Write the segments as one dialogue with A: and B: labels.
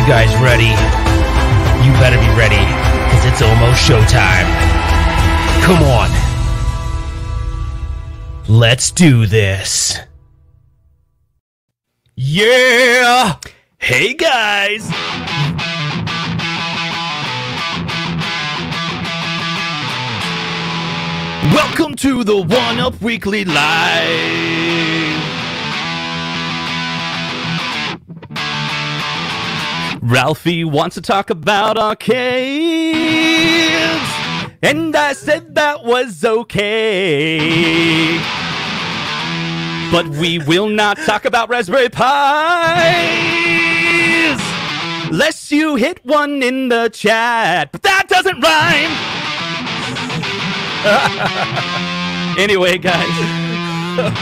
A: you guys ready? You better be ready, because it's almost showtime. Come on. Let's do this. Yeah! Hey, guys! Welcome to the One Up Weekly Live! Ralphie wants to talk about arcades, and I said that was okay. But we will not talk about Raspberry Pis, lest you hit one in the chat, but that doesn't rhyme. Anyway, guys.
B: Dude.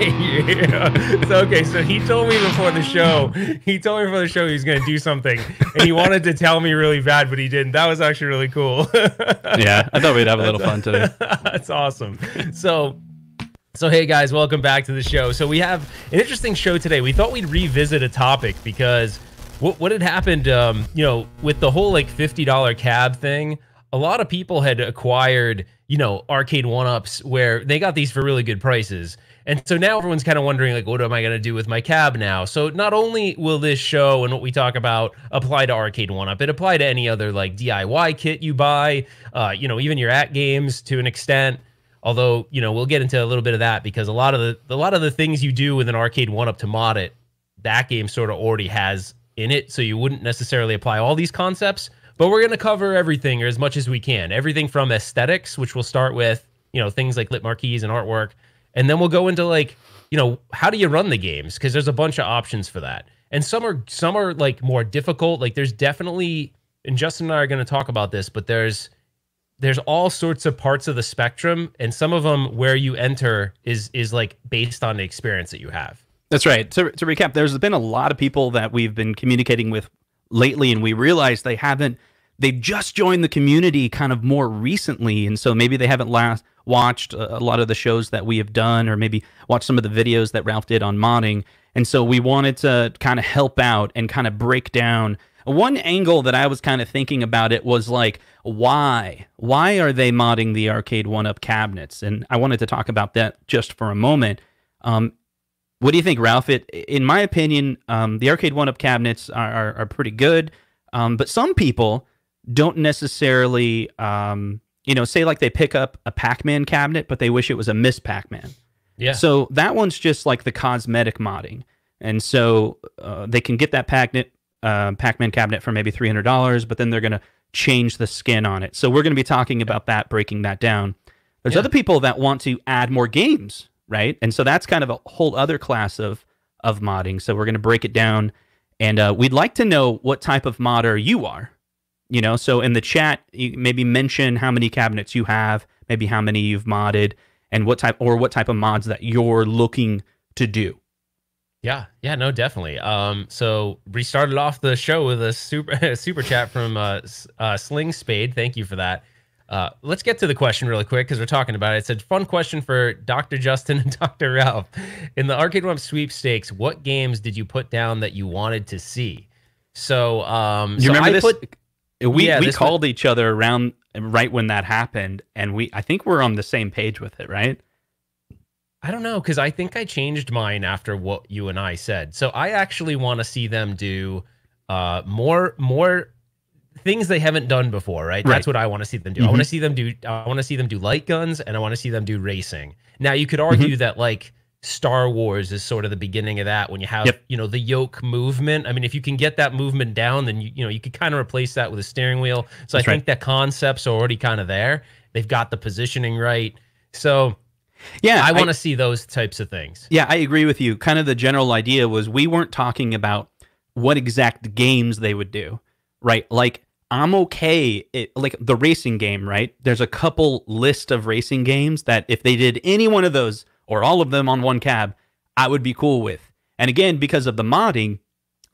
A: Yeah.
B: Okay, so he told me before the show. He told me before the show he was going to do something, and he wanted to tell me really bad, but he didn't. That was actually really cool.
A: Yeah, I thought we'd have a little fun today.
B: That's awesome. So hey guys, welcome back to the show. So we have an interesting show today. We thought we'd revisit a topic because what had happened, with the whole like $50 cab thing. A lot of people had acquired, arcade one-ups where they got these for really good prices. And so now everyone's kind of wondering, like, what am I going to do with my cab now? So not only will this show and what we talk about apply to arcade one-up, it apply to any other like DIY kit you buy, even your at games to an extent. Although, we'll get into a little bit of that because a lot of the things you do with an arcade one-up to mod it, that game sort of already has in it. So you wouldn't necessarily apply all these concepts. But we're going to cover everything or as much as we can. Everything from aesthetics, which we'll start with, things like lit marquees and artwork. And then we'll go into like, how do you run the games? Because there's a bunch of options for that. And some are like more difficult. Like there's definitely, and Justin and I are going to talk about this, but there's all sorts of parts of the spectrum. And some of them where you enter is like based on the experience that you have.
A: That's right. To recap, there's been a lot of people that we've been communicating with lately, and we realized they've just joined the community kind of more recently, and so maybe they haven't watched a lot of the shows that we have done, or maybe watched some of the videos that Ralph did on modding, and so we wanted to kind of help out and kind of break down. One angle that I was kind of thinking about it was like, why are they modding the arcade one-up cabinets? And I wanted to talk about that just for a moment. What do you think, Ralph? In my opinion, the arcade one-up cabinets are pretty good, but some people don't necessarily, say like they pick up a Pac-Man cabinet, but they wish it was a Miss Pac-Man.
B: Yeah.
A: So that one's just like the cosmetic modding, and so they can get that Pac-Man cabinet for maybe $300, but then they're going to change the skin on it. So we're going to be talking about that, breaking that down. There's other people that want to add more games. Right, and so that's kind of a whole other class of modding. So we're going to break it down, and we'd like to know what type of modder you are. So in the chat, you maybe mention how many cabinets you have, maybe how many you've modded, and what type of mods that you're looking to do.
B: Yeah, no, definitely. So we started off the show with a super chat from Sling Spade. Thank you for that. Let's get to the question really quick because we're talking about it. It said, fun question for Dr. Justin and Dr. Ralph. In the Arcade One sweepstakes, what games did you put down that you wanted to see? So,
A: you remember this? We
B: this
A: called each other around right when that happened, and I think we're on the same page with it, right?
B: I don't know, because I think I changed mine after what you and I said. So I actually want to see them do more things they haven't done before, right? That's what I want to see them do. I want to see them do light guns, and I want to see them do racing. Now you could argue that like Star Wars is sort of the beginning of that when you have the yoke movement. I mean, if you can get that movement down, then you could kind of replace that with a steering wheel. So I think that concepts are already kind of there. They've got the positioning right. So yeah, I want to see those types of things.
A: Yeah, I agree with you. Kind of the general idea was we weren't talking about what exact games they would do. Right, like I'm okay, like the racing game, right? There's a couple list of racing games that if they did any one of those or all of them on one cab, I would be cool with. And again, because of the modding,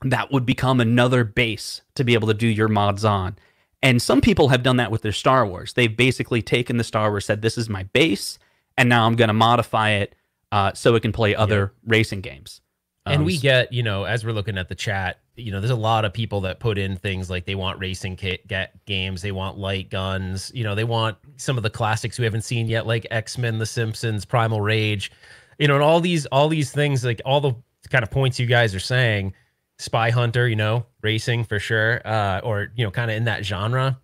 A: that would become another base to be able to do your mods on. And some people have done that with their Star Wars. They've basically taken the Star Wars, said this is my base, and now I'm going to modify it so it can play other racing games.
B: And we get, as we're looking at the chat, there's a lot of people that put in things like they want racing games, they want light guns, they want some of the classics we haven't seen yet, like X-Men, The Simpsons, Primal Rage, and all these things, like all the kind of points you guys are saying. Spy Hunter, racing for sure, or kind of in that genre.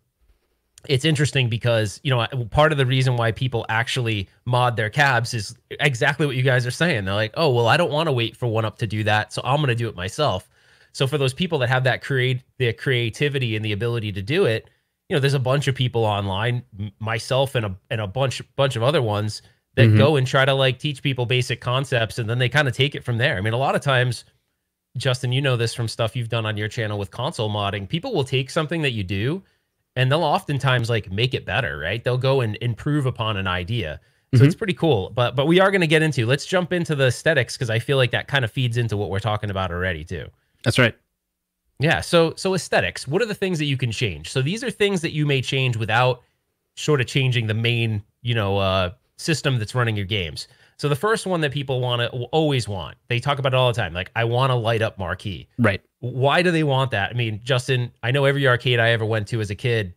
B: It's interesting because, part of the reason why people actually mod their cabs is exactly what you guys are saying. They're like, oh, well, I don't want to wait for OneUp to do that, so I'm going to do it myself. So for those people that have that the creativity and the ability to do it, there's a bunch of people online, myself and a bunch of other ones that go and try to like teach people basic concepts, and then they kind of take it from there. I mean, a lot of times, Justin, you know this from stuff you've done on your channel with console modding, people will take something that you do and they'll oftentimes like make it better, right? They'll go and improve upon an idea. So it's pretty cool. But we are going to get into, let's jump into the aesthetics, because I feel like that kind of feeds into what we're talking about already too.
A: That's right.
B: Yeah. So aesthetics, what are the things that you can change? So these are things that you may change without sort of changing the main, system that's running your games. So the first one that people always want, they talk about it all the time. Like, I want to light up marquee.
A: Right.
B: Why do they want that? I mean, Justin, I know every arcade I ever went to as a kid,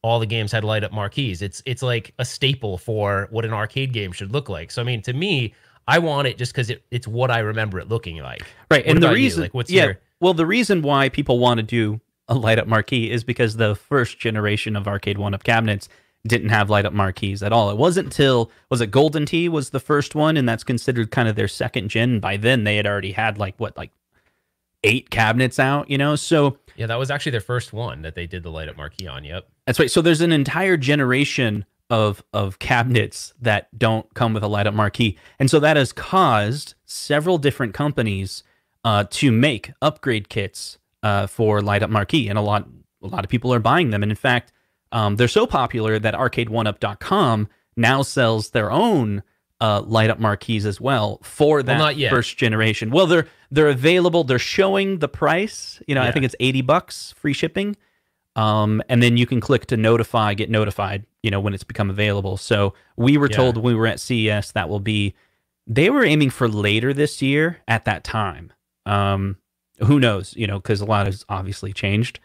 B: all the games had light up marquees. It's like a staple for what an arcade game should look like. So, I mean, to me, I want it just because it's what I remember it looking like.
A: Right.
B: What
A: and the
B: about
A: reason,
B: you? Like, what's your...
A: well, the reason why people want to do a light up marquee is because the first generation of arcade 1-up cabinets didn't have light up marquees at all. It wasn't until, was it Golden Tee was the first one, and that's considered kind of their second gen. By then they had already had like 8 cabinets out, so
B: yeah, that was actually their first one that they did the light up marquee on. Yep,
A: that's right. So there's an entire generation of cabinets that don't come with a light up marquee, and so that has caused several different companies to make upgrade kits for light up marquee, and a lot of people are buying them. And in fact, they're so popular that arcade1up.com now sells their own light up marquees as well for that
B: not yet.
A: First generation. Well, they're available. They're showing the price. I think it's $80 free shipping. And then you can click to get notified, when it's become available. So we were told when we were at CES they were aiming for later this year at that time. Who knows, because a lot has obviously changed.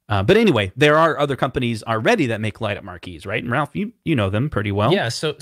A: But anyway, there are other companies already that make light up marquees, right? And Ralph, you know them pretty well.
B: Yeah. So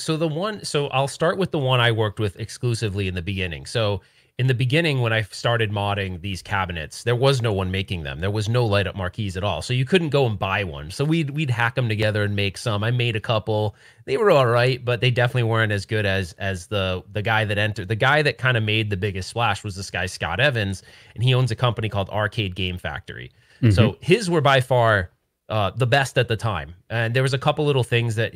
B: I'll start with the one I worked with exclusively in the beginning. So in the beginning, when I started modding these cabinets, there was no one making them. There was no light up marquees at all. So you couldn't go and buy one. So we'd hack them together and make some. I made a couple. They were all right, but they definitely weren't as good as the guy that entered. The guy that kind of made the biggest splash was this guy, Scott Evans, and he owns a company called Arcade Game Factory. So his were by far the best at the time, and there was a couple little things that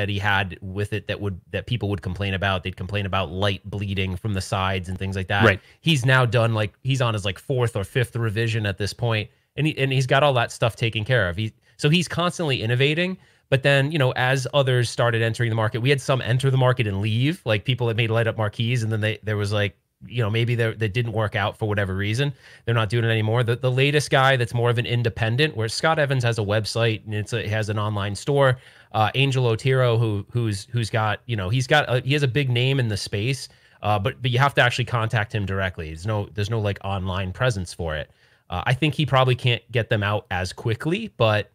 B: he had with it that people would complain about. They'd complain about light bleeding from the sides and things like that.
A: Right.
B: He's now done he's on his 4th or 5th revision at this point, and he's got all that stuff taken care of. So he's constantly innovating. But then, as others started entering the market, we had some enter the market and leave, like people that made light up marquees, and then there was maybe that didn't work out for whatever reason. They're not doing it anymore. The latest guy that's more of an independent, where Scott Evans has a website and it has an online store. Angel Otero, who's got, he has a big name in the space, but you have to actually contact him directly. There's no online presence for it. I think he probably can't get them out as quickly, but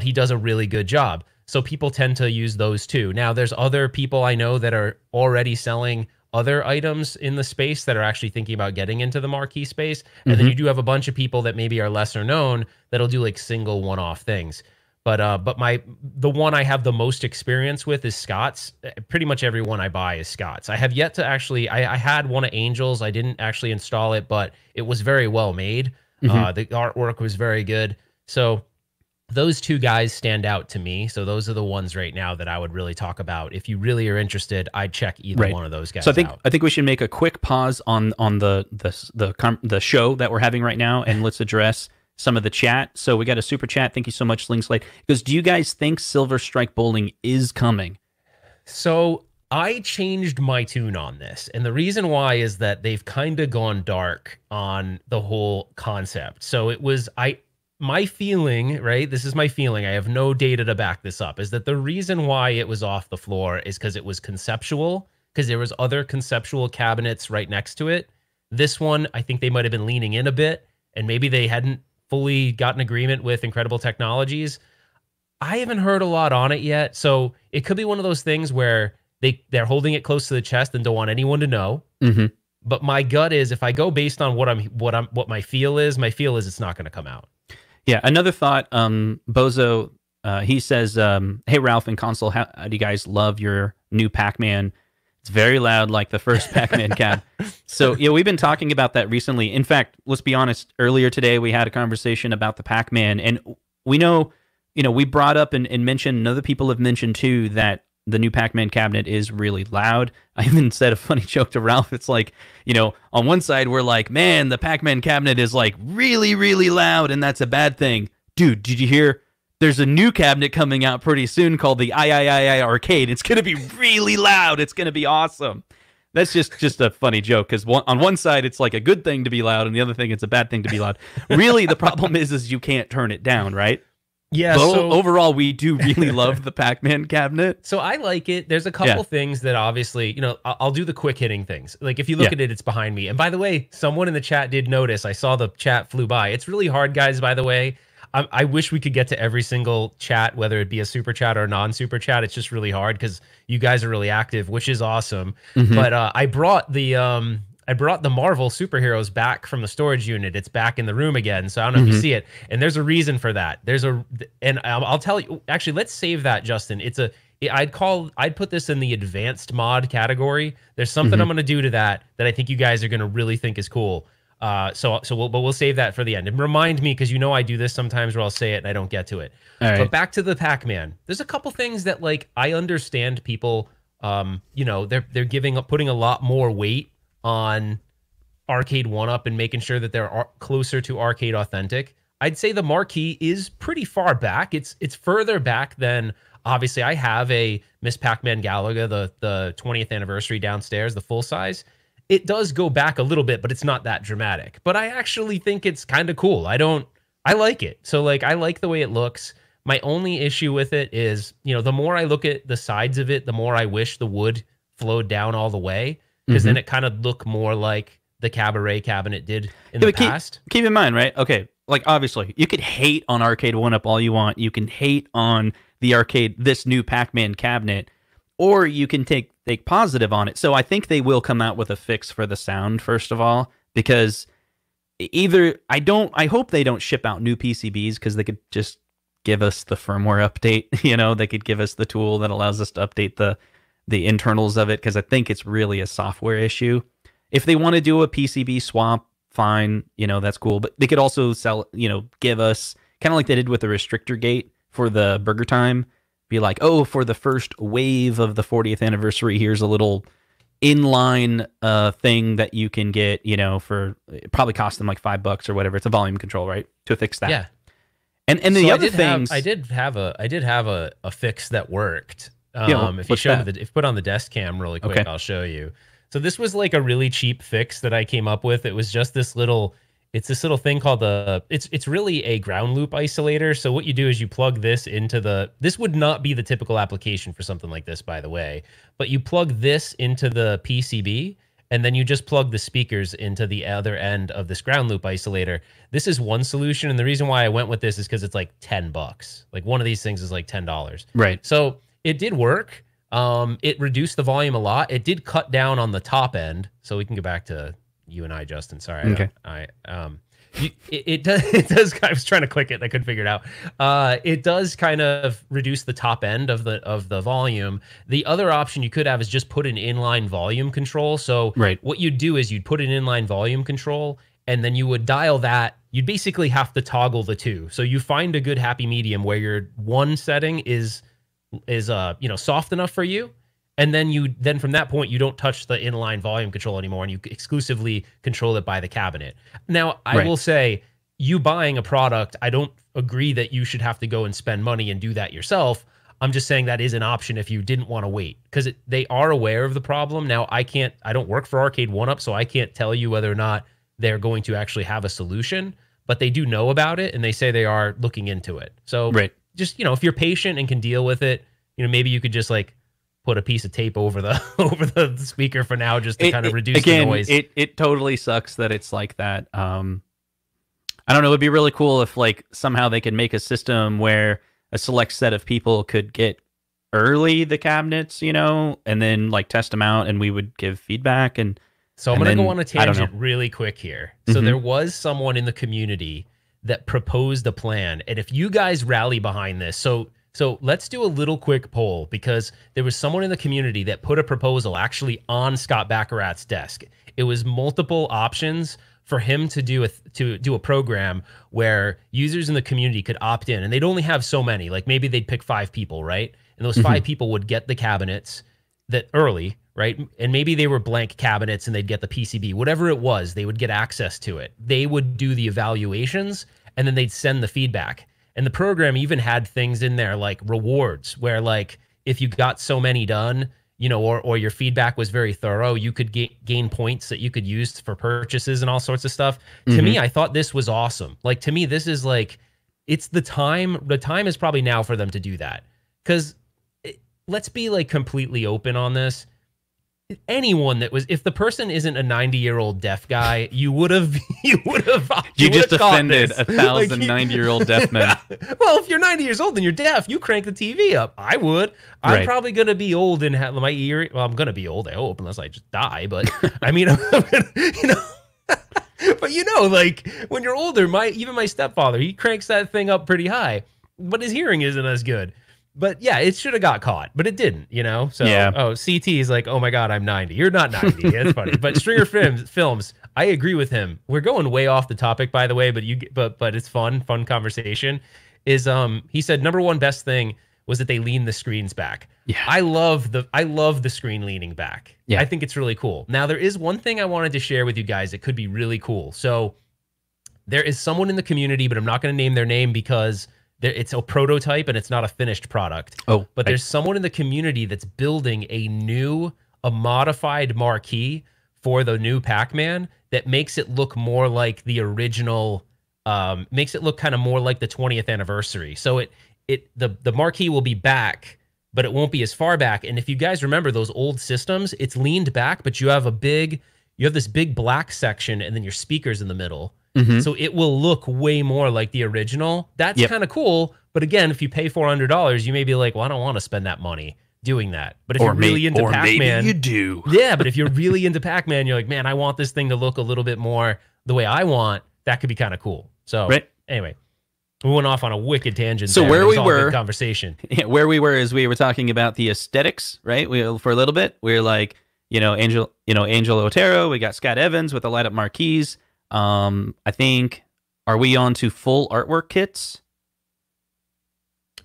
B: he does a really good job. So people tend to use those too. Now there's other people I know that are already selling other items in the space that are actually thinking about getting into the marquee space. And then you do have a bunch of people that maybe are lesser known that'll do single one-off things. But the one I have the most experience with is Scott's. Pretty much every one I buy is Scott's. I have yet to actually, I had one of Angel's. I didn't actually install it, but it was very well made. The artwork was very good. So those two guys stand out to me. So those are the ones right now that I would really talk about. If you really are interested, I'd check either one of those guys out.
A: So I think we should make a quick pause on the show that we're having right now, and let's address some of the chat. So we got a super chat. Thank you so much, Slingslate. Because do you guys think Silver Strike Bowling is coming?
B: So I changed my tune on this, and the reason why is that they've kind of gone dark on the whole concept. So it was my feeling, right? This is my feeling. I have no data to back this up. Is that the reason why it was off the floor is because it was conceptual because there was other conceptual cabinets right next to it. This one, I think they might have been leaning in a bit, and maybe they hadn't fully gotten agreement with Incredible Technologies. I haven't heard a lot on it yet, so it could be one of those things where they're holding it close to the chest and don't want anyone to know. But my gut is, if I go based on what my feel is it's not going to come out.
A: Yeah. Another thought. Bozo, he says, "Hey Ralph and Console, how do you guys love your new Pac-Man? It's very loud, like the first Pac-Man cab." So yeah, we've been talking about that recently. In fact, let's be honest. Earlier today, we had a conversation about the Pac-Man, and we know, we brought up and mentioned, and other people have mentioned too, that the new Pac-Man cabinet is really loud. I even said a funny joke to Ralph. It's like, on one side we're like, man, the Pac-Man cabinet is like really, really loud, and that's a bad thing. Dude, did you hear? There's a new cabinet coming out pretty soon called the I Arcade. It's going to be really loud. It's going to be awesome. That's just a funny joke, because on one side it's like a good thing to be loud, and the other thing it's a bad thing to be loud. Really, the problem is you can't turn it down, right?
B: Yeah.
A: But
B: so
A: overall, we do really love the Pac-Man cabinet.
B: So I like it. There's a couple things that obviously, I'll do the quick hitting things. Like if you look at it, it's behind me. And by the way, someone in the chat did notice. I saw the chat flew by. It's really hard, guys, by the way. I wish we could get to every single chat, whether it be a super chat or a non-super chat. It's just really hard because you guys are really active, which is awesome. But I brought the Marvel superheroes back from the storage unit. It's back in the room again. So I don't know if you see it. And there's a reason for that. And I'll tell you, actually, let's save that, Justin. I'd put this in the advanced mod category. There's something I'm going to do to that I think you guys are going to really think is cool. But we'll save that for the end. And remind me, because I do this sometimes where I'll say it and I don't get to it.
A: All right.
B: But back to the Pac-Man. There's a couple things that, like, I understand people, they're putting a lot more weight on Arcade 1-Up and making sure that they're closer to arcade authentic. I'd say the Marquee is pretty far back. It's further back than, obviously, I have a Miss Pac-Man Galaga, the 20th anniversary downstairs, the full size. It does go back a little bit, but it's not that dramatic. But I actually think it's kind of cool. I like it. So, like, I like the way it looks. My only issue with it is, the more I look at the sides of it, the more I wish the wood flowed down all the way, because then it kind of looked more like the Cabaret cabinet did in the past.
A: Keep in mind, right? Okay, like, obviously, you could hate on Arcade 1-Up all you want. You can hate on this new Pac-Man cabinet, or you can take positive on it. So I think they will come out with a fix for the sound, first of all, because I hope they don't ship out new PCBs, because they could just give us the firmware update. They could give us the tool that allows us to update the internals of it, because I think it's really a software issue. If they want to do a PCB swap, fine, that's cool. But they could also give us, kind of like they did with the restrictor gate for the Burger Time, be like, oh, for the first wave of the 40th anniversary, here's a little inline thing that you can get, for, it probably cost them like $5 or whatever. It's a volume control, right? To fix that.
B: Yeah.
A: And the other things,
B: I did have a fix that worked. If you put on the desk cam really quick, I'll show you. So this was like a really cheap fix that I came up with. It was just this little thing called it's really a ground loop isolator. So what you do is you plug this into this would not be the typical application for something like this, by the way, but you plug this into the PCB, and then you just plug the speakers into the other end of this ground loop isolator. This is one solution. And the reason why I went with this is because it's like $10. Like, one of these things is like $10.
A: Right.
B: So it did work. It reduced the volume a lot. It did cut down on the top end. So we can go back to you and I, Justin. Sorry.
A: Okay.
B: It does. I was trying to click it and I couldn't figure it out. It does kind of reduce the top end of the volume. The other option you could have is just put an inline volume control. So what you'd do is you'd put an inline volume control, and then you would dial that. You'd basically have to toggle the two. So you find a good happy medium where your one setting is soft enough for you, and then from that point you don't touch the inline volume control anymore, and you exclusively control it by the cabinet. Now, I will say, you buying a product, I don't agree that you should have to go and spend money and do that yourself. I'm just saying that is an option if you didn't want to wait, because they are aware of the problem. Now, I don't work for Arcade 1-Up, so I can't tell you whether or not they're going to actually have a solution, but they do know about it, and they say they are looking into it. So just, if you're patient and can deal with it, maybe you could just like put a piece of tape over the over the speaker for now, just to kind of reduce the noise.
A: It totally sucks that it's like that. I don't know. It'd be really cool if like somehow they could make a system where a select set of people could get early the cabinets, you know, and then like test them out, and we would give feedback. And
B: so I'm going to go on a tangent really quick here. So
A: Mm-hmm.
B: there was someone in the community that proposed a plan, and if you guys rally behind this, so let's do a little quick poll, because there was someone in the community that put a proposal actually on Scott Baccarat's desk. It was multiple options for him to do a program where users in the community could opt in, and they'd only have so many. Like maybe they'd pick 5 people, right? And those 5 people would get the cabinets that early, right? And maybe they were blank cabinets and they'd get the PCB, whatever it was, they would get access to it. They would do the evaluations and then they'd send the feedback. And the program even had things in there like rewards, where like if you got so many done, you know, or your feedback was very thorough, you could gain points that you could use for purchases and all sorts of stuff. To me, I thought this was awesome. Like, to me, this is like, it's the time is probably now for them to do that. Because let's be like completely open on this. Anyone that was, if the person isn't a 90-year-old deaf guy, you would have
A: you just offended 1,000 90-year-old deaf men.
B: Well, if you're 90 years old and you're deaf, you crank the TV up. I would. I'm probably gonna be old and have my ear. Well, I'm gonna be old, I hope, unless I just die. But I mean, you know. But you know, like when you're older, even my stepfather, he cranks that thing up pretty high, but his hearing isn't as good. But yeah, it should have got caught, but it didn't, you know? So,
A: yeah.
B: Oh, CT is like, oh my God, I'm 90. You're not 90. Yeah, it's funny. But Stringer Films, I agree with him. We're going way off the topic, by the way, but it's fun conversation. He said number one best thing was that they leaned the screens back.
A: Yeah.
B: I love the screen leaning back.
A: Yeah.
B: I think it's really cool. Now, there is one thing I wanted to share with you guys that could be really cool. So there is someone in the community, but I'm not going to name their name because it's a prototype and it's not a finished product.
A: Oh,
B: but there's someone in the community that's building a modified marquee for the new Pac-Man that makes it look more like the original, makes it look kind of more like the 20th anniversary. So the marquee will be back, but it won't be as far back. And if you guys remember those old systems, it's leaned back, but you have this big black section and then your speakers in the middle. So it will look way more like the original. That's kind of cool. But again, if you pay $400, you may be like, well, I don't want to spend that money doing that. But if you're really into Pac-Man,
A: maybe you do.
B: Yeah, but if you're really into Pac-Man, you're like, man, I want this thing to look a little bit more the way I want. That could be kind of cool. So anyway, we went off on a wicked tangent.
A: So where we were,
B: conversation.
A: Yeah, where we were is we were talking about the aesthetics, right? For a little bit, we were like, Angel Otero. We got Scott Evans with the light up marquees. I think, are we on to full artwork kits?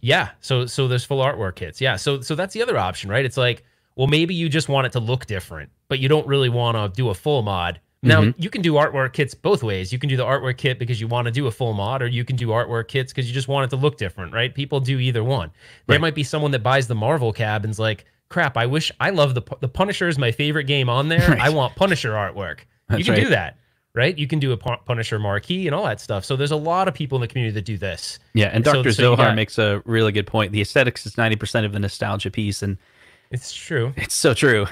B: Yeah. So there's full artwork kits. Yeah. So that's the other option, right? It's like, well, maybe you just want it to look different, but you don't really want to do a full mod. Now, you can do artwork kits both ways. You can do the artwork kit because you want to do a full mod, or you can do artwork kits because you just want it to look different, right? People do either one. There might be someone that buys the Marvel cab and's like, crap, I love the Punisher is my favorite game on there. I want Punisher artwork. You can do that. Right? You can do a Punisher marquee and all that stuff. So there's a lot of people in the community that do this.
A: Yeah, and Dr. Zohar makes a really good point. The aesthetics is 90% of the nostalgia piece, and
B: it's true.
A: It's so true.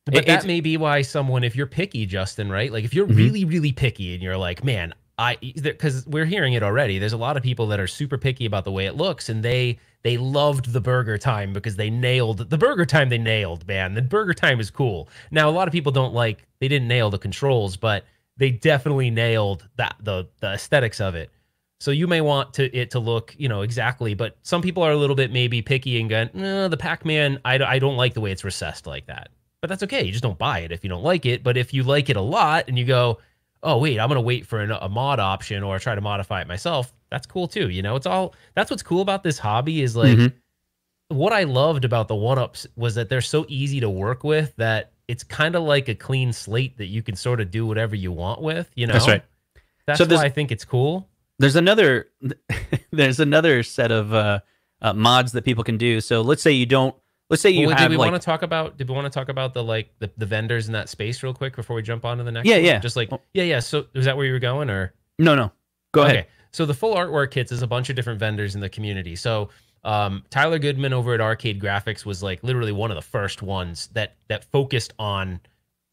B: But that may be why someone, if you're picky, Justin, right? Like if you're really, really picky and you're like, man, because we're hearing it already. There's a lot of people that are super picky about the way it looks, and they loved the burger time because they nailed the burger time. They nailed, man. The burger time is cool. Now, a lot of people they didn't nail the controls, but they definitely nailed the aesthetics of it. So you may want it to look, exactly, but some people are a little bit maybe picky and going, no, the Pac-Man, I don't like the way it's recessed like that. But that's okay. You just don't buy it if you don't like it. But if you like it a lot and you go, oh, wait, I'm going to wait for a mod option or try to modify it myself, that's cool too. That's what's cool about this hobby is like, what I loved about the one-ups was that they're so easy to work with that it's kind of like a clean slate that you can sort of do whatever you want with,
A: That's right.
B: That's why I think it's cool.
A: There's another set of mods that people can do. So let's say you don't. Let's say you have.
B: Did we want to talk about the vendors in that space real quick before we jump on to the next?
A: Yeah,
B: one?
A: yeah.
B: Just yeah. So is that where you were going or
A: no? Go ahead.
B: So the full artwork kits is a bunch of different vendors in the community. So Tyler Goodman over at Arcade Graphics was like literally one of the first ones that focused on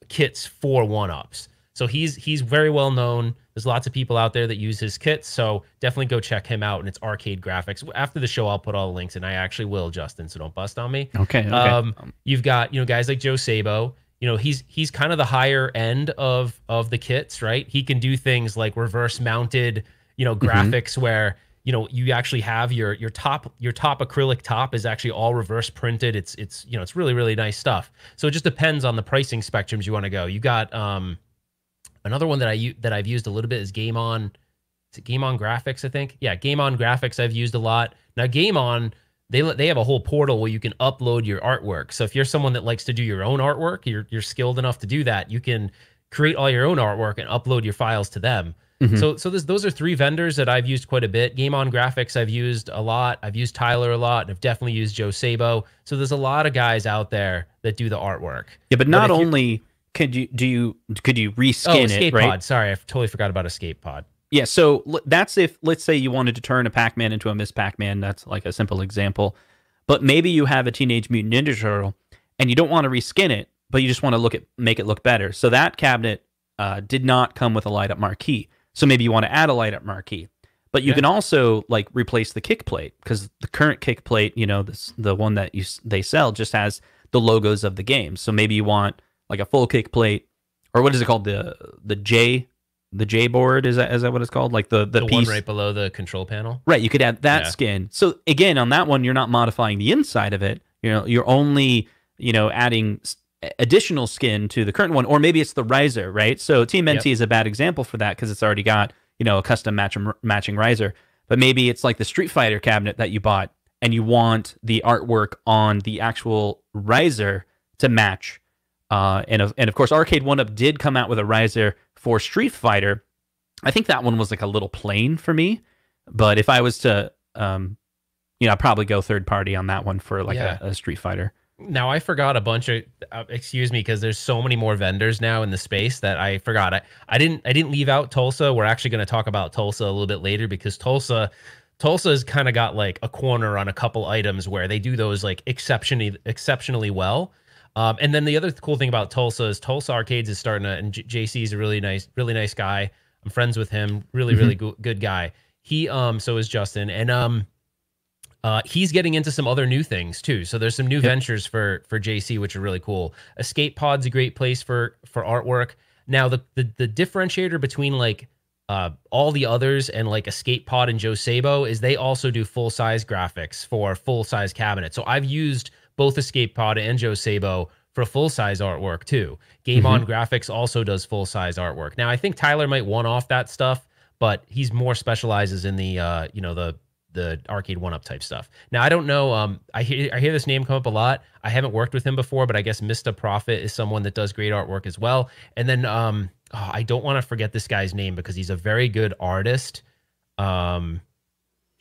B: kits for 1-ups. So he's very well known. There's lots of people out there that use his kits, so definitely go check him out. And it's Arcade Graphics. After the show, I'll put all the links, and I actually will, Justin. So don't bust on me.
A: Okay.
B: You've got guys like Joe Sabo. He's kind of the higher end of the kits, right? He can do things like reverse mounted, graphics where you actually have your top acrylic top is actually all reverse printed. It's really, really nice stuff. So it just depends on the pricing spectrums you want to go. You got another one that I've used a little bit is Game On. Is it Game On Graphics, I think? Yeah, Game On Graphics I've used a lot. Now Game On, they have a whole portal where you can upload your artwork. So if you're someone that likes to do your own artwork, you're skilled enough to do that, you can create all your own artwork and upload your files to them. So those are 3 vendors that I've used quite a bit. Game On Graphics I've used a lot. I've used Tyler a lot, and I've definitely used Joe Sabo. So there's a lot of guys out there that do the artwork.
A: Yeah, but not only could you reskin
B: Escape
A: it, right?
B: Pod. Sorry, I totally forgot about Escape Pod.
A: Yeah, so that's if, let's say you wanted to turn a Pac-Man into a Miss Pac-Man. That's like a simple example. But maybe you have a Teenage Mutant Ninja Turtle, and you don't want to reskin it, but you just want to make it look better. So that cabinet did not come with a light-up marquee. So maybe you want to add a light-up marquee. But you can also like replace the kick plate, because the current kick plate, the one that they sell just has the logos of the game. So maybe you want like a full kick plate, or what is it called? The J board, is that what it's called? Like the piece
B: one right below the control panel.
A: Right, you could add that skin. So again, on that one, you're not modifying the inside of it. You're only adding additional skin to the current one, or maybe it's the riser, right? So Team NT is a bad example for that because it's already got a custom matching riser. But maybe it's like the Street Fighter cabinet that you bought, and you want the artwork on the actual riser to match. And of course, Arcade 1-Up did come out with a riser for Street Fighter. I think that one was like a little plain for me, but if I was to, I'd probably go third party on that one for like a Street Fighter.
B: Now I forgot a bunch of, excuse me, because there's so many more vendors now in the space that I forgot. I didn't leave out Tulsa. We're actually going to talk about Tulsa a little bit later, because Tulsa's kind of got like a corner on a couple items where they do those like exceptionally well. And then the other cool thing about Tulsa is Tulsa Arcades is starting to, and JC is a really nice guy. I'm friends with him. Really good guy. He so is Justin, and he's getting into some other new things too. So there's some new ventures for JC, which are really cool. Escape Pod's a great place for artwork. Now the differentiator between like all the others and like Escape Pod and Joe Sabo is they also do full size graphics for full size cabinets. So I've used both Escape Pod and Joe Sabo for full size artwork too. Game On Graphics also does full size artwork. Now I think Tyler might one off that stuff, but he's more specializes in the the Arcade 1-Up type stuff. Now I don't know. I hear this name come up a lot. I haven't worked with him before, but I guess Mr. Profit is someone that does great artwork as well. And then I don't want to forget this guy's name because he's a very good artist.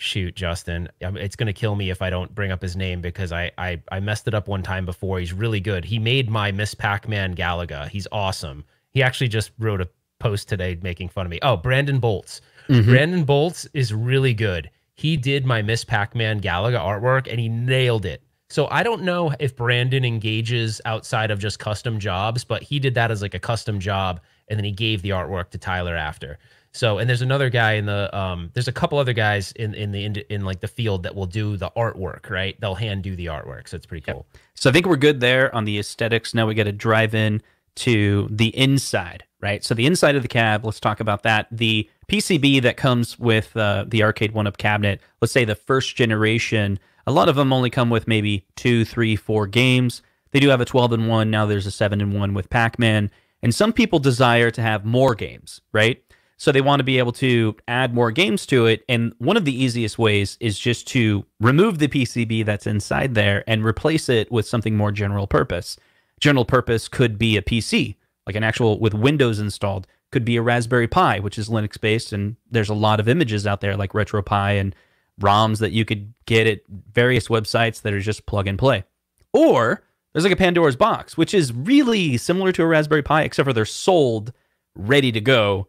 B: Shoot, Justin, it's going to kill me if I don't bring up his name because I messed it up one time before. He's really good. He made my Miss Pac-Man Galaga. He's awesome. He actually just wrote a post today making fun of me. Oh, Brandon Bolts. Brandon Bolts is really good. He did my Miss Pac-Man Galaga artwork and he nailed it. So I don't know if Brandon engages outside of just custom jobs, but he did that as like a custom job and then he gave the artwork to Tyler after. So, and there's another guy in the, there's a couple other guys in like the field that will do the artwork, right? They'll hand do the artwork. So it's pretty cool.
A: So I think we're good there on the aesthetics. Now we got to drive in to the inside, right? So the inside of the cab, let's talk about that. The PCB that comes with the Arcade 1-Up cabinet, let's say the first generation, a lot of them only come with maybe 2, 3, 4 games. They do have a 12-in-1. Now there's a 7-in-1 with Pac-Man. And some people desire to have more games, right? So they want to be able to add more games to it. And one of the easiest ways is just to remove the PCB that's inside there and replace it with something more general purpose. General purpose could be a PC, like an actual with Windows installed. Could be a Raspberry Pi, which is Linux-based. And there's a lot of images out there like RetroPie and ROMs that you could get at various websites that are just plug and play. Or there's like a Pandora's box, which is really similar to a Raspberry Pi, except for they're sold ready to go,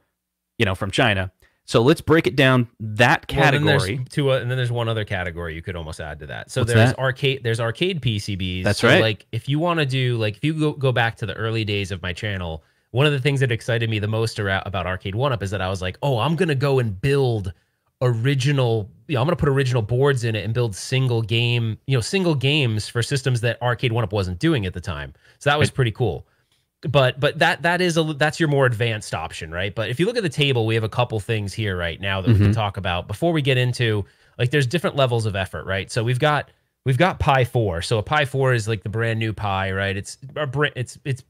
A: you know, from China. So let's break it down that category.
B: Well, and then there's one other category you could almost add to that. So
A: What's
B: there's
A: that?
B: arcade PCBs.
A: That's
B: so
A: right.
B: Like if you want to do, like if you go back to the early days of my channel, one of the things that excited me the most about Arcade 1Up is that I was like, oh, I'm gonna go and build original. I'm gonna put original boards in it and build single games for systems that Arcade 1Up wasn't doing at the time. So that was pretty cool. But that's your more advanced option, right? But if you look at the table, we have a couple things here right now that we can talk about before we get into, like, there's different levels of effort, right? So we've got Pi 4. So a Pi 4 is like the brand new Pi, right? It's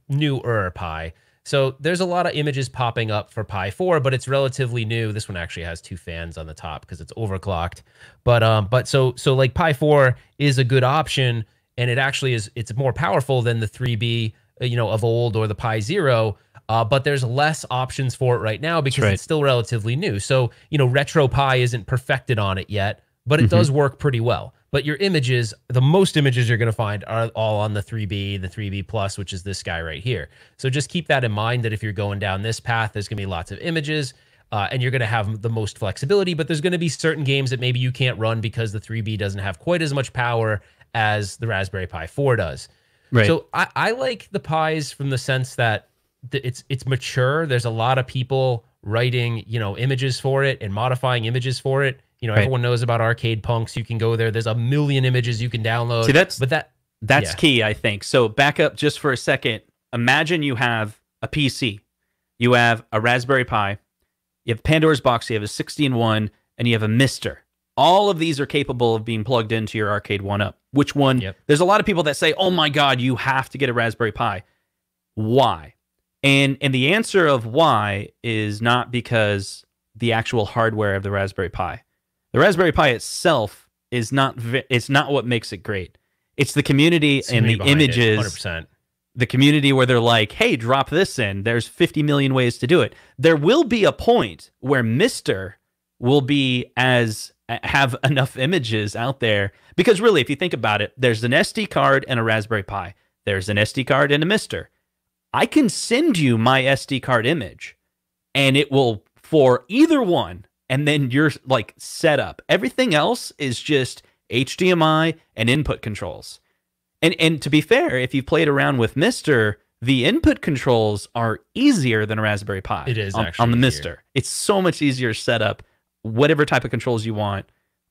B: newer Pi. So there's a lot of images popping up for Pi 4, but it's relatively new. This one actually has 2 fans on the top because it's overclocked. But so like Pi 4 is a good option, and it's more powerful than the 3B of old or the Pi Zero, but there's less options for it right now because it's still relatively new. So, Retro Pi isn't perfected on it yet, but it does work pretty well. But your images, the most images you're going to find are all on the 3B, the 3B Plus, which is this guy right here. So just keep that in mind, that if you're going down this path, there's going to be lots of images, and you're going to have the most flexibility, but there's going to be certain games that maybe you can't run because the 3B doesn't have quite as much power as the Raspberry Pi 4 does.
A: Right.
B: So I like the Pis from the sense that it's mature. There's a lot of people writing, images for it and modifying images for it. Everyone knows about Arcade Punks. You can go there. There's a million images you can download.
A: See, that's key, I think. So back up just for a second. Imagine you have a PC. You have a Raspberry Pi. You have Pandora's Box. You have a 16-1, and you have a Mister. All of these are capable of being plugged into your Arcade 1Up. Which one? Yep. There's a lot of people that say, oh my God, you have to get a Raspberry Pi. Why? And the answer of why is not because the actual hardware of the Raspberry Pi. The Raspberry Pi itself is it's not what makes it great. It's the community and the images. 100%. The community where they're like, hey, drop this in. There's 50 million ways to do it. There will be a point where Mister will have enough images out there, because really, if you think about it, there's an SD card and a Raspberry Pi. There's an SD card and a Mister. I can send you my SD card image, and it will, for either one, and then you're like set up. Everything else is just HDMI and input controls. And to be fair, if you've played around with Mister, the input controls are easier than a Raspberry Pi.
B: It is
A: actually on the Mister. It's so much easier to set up whatever type of controls you want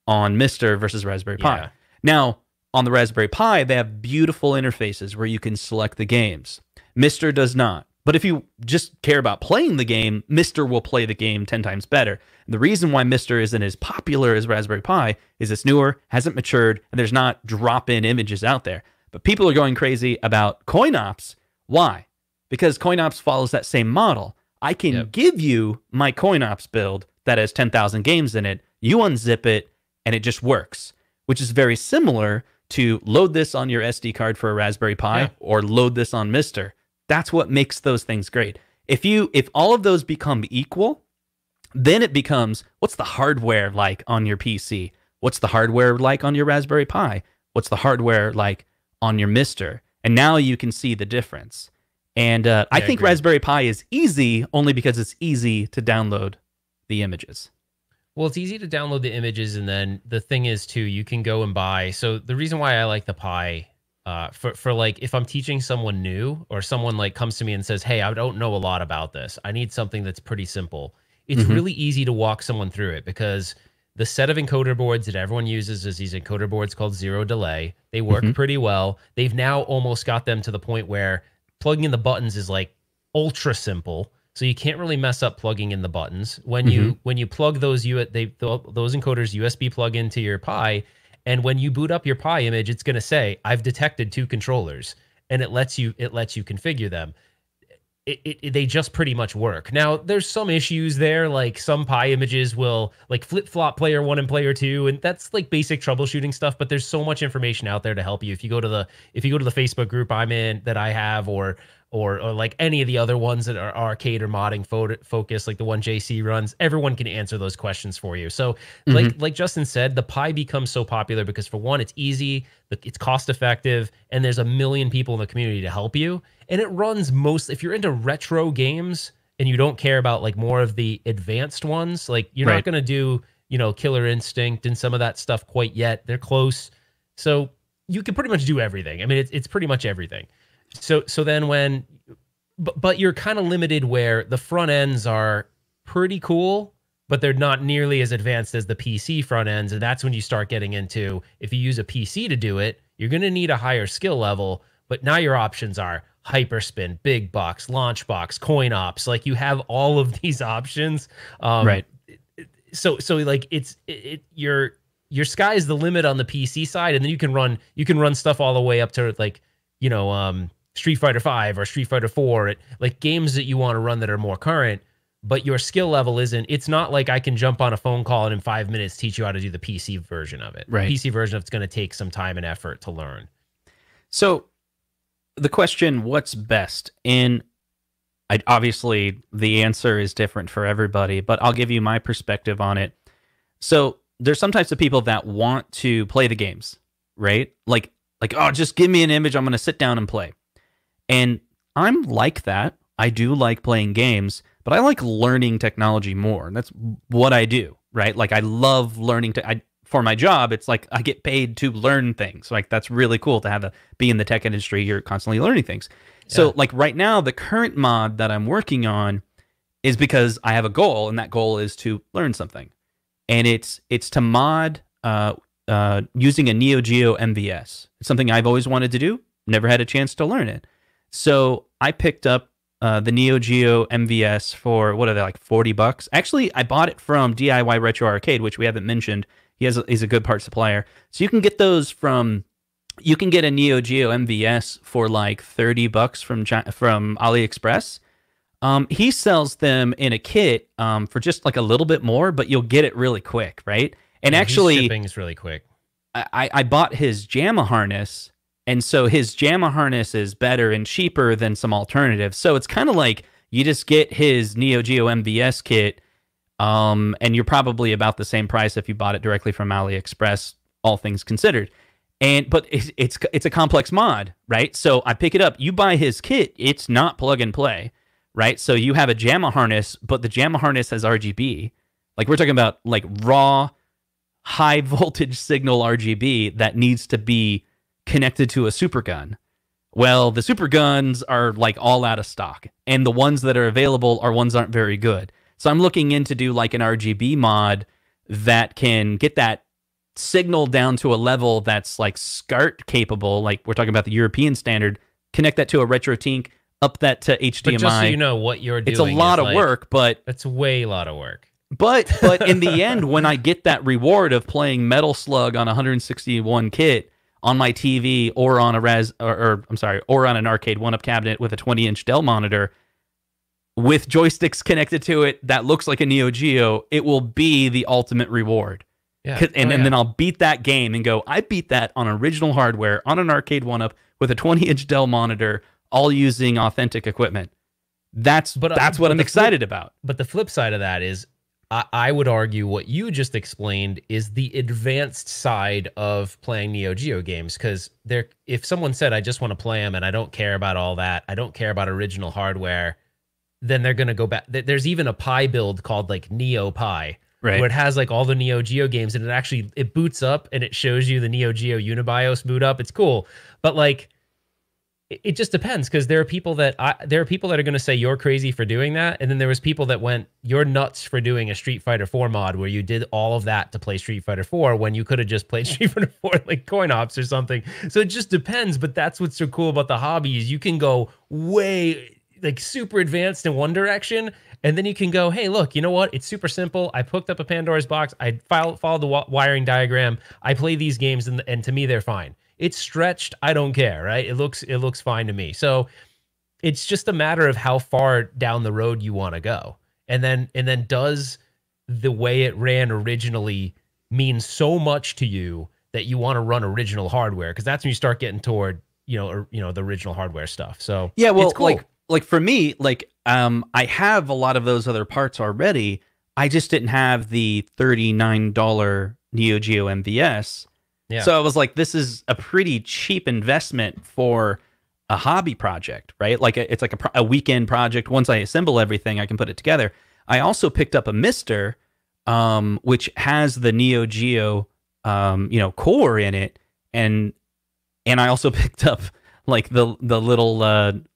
A: on Mister versus Raspberry Pi. Now, on the Raspberry Pi, they have beautiful interfaces where you can select the games. Mister does not. But if you just care about playing the game, Mister will play the game 10 times better. And the reason why Mister isn't as popular as Raspberry Pi is it's newer, hasn't matured, and there's not drop-in images out there. But people are going crazy about CoinOps. Why? Because CoinOps follows that same model. I can give you my CoinOps build that has 10,000 games in it. You unzip it, and it just works, which is very similar to load this on your SD card for a Raspberry Pi or load this on Mister. That's what makes those things great. If all of those become equal, then it becomes, what's the hardware like on your PC? What's the hardware like on your Raspberry Pi? What's the hardware like on your Mister? And now you can see the difference. And I think Raspberry Pi is easy only because it's easy to download the images.
B: Well, it's easy to download the images, and then the thing is too, you can go and buy. So the reason why I like the Pi, for like, if I'm teaching someone new, or someone like comes to me and says, hey, I don't know a lot about this, I need something that's pretty simple. It's really easy to walk someone through it, because the set of encoder boards that everyone uses is these encoder boards called Zero Delay. They work pretty well. They've now almost got them to the point where plugging in the buttons is like ultra simple. So you can't really mess up plugging in the buttons. When you plug those encoders USB plug into your Pi, and when you boot up your Pi image, it's going to say, I've detected 2 controllers, and it lets you configure them. They just pretty much work. Now, there's some issues there, like some Pi images will like flip-flop player 1 and player 2, and that's like basic troubleshooting stuff, but there's so much information out there to help you. If you go to the Facebook group I'm in, that I have, or like any of the other ones that are arcade or modding focused, like the one JC runs, everyone can answer those questions for you. So like Justin said, the Pi becomes so popular because, for one, it's easy, it's cost effective, and there's a million people in the community to help you. And it runs if you're into retro games, and you don't care about like more of the advanced ones, like you're not going to do, Killer Instinct and some of that stuff quite yet. They're close. So you can pretty much do everything. I mean, it's pretty much everything. So then but you're kind of limited where the front ends are pretty cool, but they're not nearly as advanced as the PC front ends. And that's when you start getting into, if you use a PC to do it, you're going to need a higher skill level. But now your options are Hyperspin, Big Box, Launch Box, Coin Ops. Like you have all of these options.
A: Right.
B: So like your sky's the limit on the PC side, and then you can run stuff all the way up to like, Street Fighter 5 or Street Fighter 4, like games that you want to run that are more current. But your skill level it's not like I can jump on a phone call and in 5 minutes teach you how to do the PC version of it.
A: Right.
B: PC version of it's going to take some time and effort to learn.
A: So the question, what's best? Obviously the answer is different for everybody, but I'll give you my perspective on it. So there's some types of people that want to play the games, right? Like, oh, just give me an image. I'm going to sit down and play. And I'm like that. I do like playing games, but I like learning technology more. That's what I do, right? Like I love learning for my job. It's like I get paid to learn things. Like that's really cool to be in the tech industry. You're constantly learning things. Yeah. So like right now, the current mod that I'm working on is because I have a goal, and that goal is to learn something. And it's to mod using a Neo Geo MVS. It's something I've always wanted to do. Never had a chance to learn it. So I picked up the Neo Geo MVS for, what are they, like $40? Actually, I bought it from DIY Retro Arcade, which we haven't mentioned. He's a good part supplier. So you can get those you can get a Neo Geo MVS for like $30 from AliExpress. He sells them in a kit for just like a little bit more, but you'll get it really quick, right? And actually,
B: shipping is really quick.
A: I bought his JAMA harness, and so his JAMA harness is better and cheaper than some alternatives. So it's kind of like you just get his Neo Geo MVS kit, and you're probably about the same price if you bought it directly from AliExpress, all things considered. But it's a complex mod, right? So I pick it up. You buy his kit, it's not plug and play, right? So you have a JAMA harness, but the JAMA harness has RGB. Like we're talking about like raw, high voltage signal RGB that needs to be connected to a super gun. Well, the super guns are like all out of stock, and the ones that are available aren't very good. So I'm looking into do like an RGB mod that can get that signal down to a level that's like SCART capable. Like we're talking about the European standard. Connect that to a RetroTink, up that to HDMI. But
B: just so you know what you're doing.
A: It's a lot of work, but
B: it's way a lot of work.
A: But in the end, when I get that reward of playing Metal Slug on a 161 kit on my TV or on or on an arcade one-up cabinet with a 20-inch Dell monitor with joysticks connected to it that looks like a Neo Geo, it will be the ultimate reward.
B: Yeah.
A: And then I'll beat that game and go, I beat that on original hardware on an arcade one-up with a 20-inch Dell monitor, all using authentic equipment. That's what I'm excited about.
B: But the flip side of that is, I would argue what you just explained is the advanced side of playing Neo Geo games, because if someone said, I just want to play them and I don't care about all that, I don't care about original hardware, then they're going to go back. There's even a Pi build called like Neo Pi, right, where it has like all the Neo Geo games, and it boots up and it shows you the Neo Geo Unibios boot up. It's cool. But like, it just depends, because there are people that are going to say you're crazy for doing that, and then there was people that went, you're nuts for doing a Street Fighter 4 mod where you did all of that to play Street Fighter 4 when you could have just played Street Fighter 4 like Coin Ops or something. So it just depends. But that's what's so cool about the hobby is you can go way like super advanced in one direction, and then you can go, hey, look, you know what? It's super simple. I hooked up a Pandora's box. I followed the wiring diagram. I play these games, and to me, they're fine. It's stretched. I don't care, right? It looks fine to me. So it's just a matter of how far down the road you want to go. And then does the way it ran originally mean so much to you that you want to run original hardware? Because that's when you start getting toward, the original hardware stuff. So
A: yeah, well,
B: it's cool.
A: like for me, I have a lot of those other parts already. I just didn't have the $39 Neo Geo MVS. Yeah. So I was like, this is a pretty cheap investment for a hobby project, right? Like it's like a weekend project. Once I assemble everything, I can put it together. I also picked up a Mister, which has the Neo Geo, core in it, and I also picked up like the little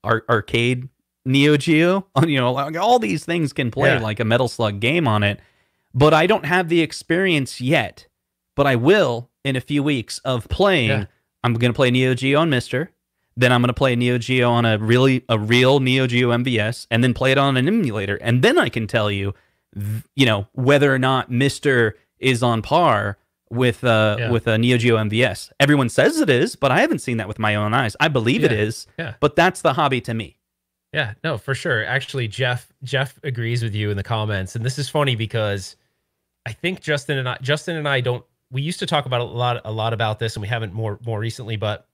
A: arcade Neo Geo. Like all these things can play like a Metal Slug game on it, but I don't have the experience yet. But I will in a few weeks of playing. Yeah. I'm going to play Neo Geo on Mister. Then I'm going to play Neo Geo on a real Neo Geo MVS, and then play it on an emulator. And then I can tell you, whether or not Mister is on par with a Neo Geo MVS. Everyone says it is, but I haven't seen that with my own eyes. I believe it is, but that's the hobby to me.
B: Yeah, no, for sure. Actually, Jeff agrees with you in the comments, and this is funny because I think Justin and I don't. We used to talk about a lot about this, and we haven't more recently, but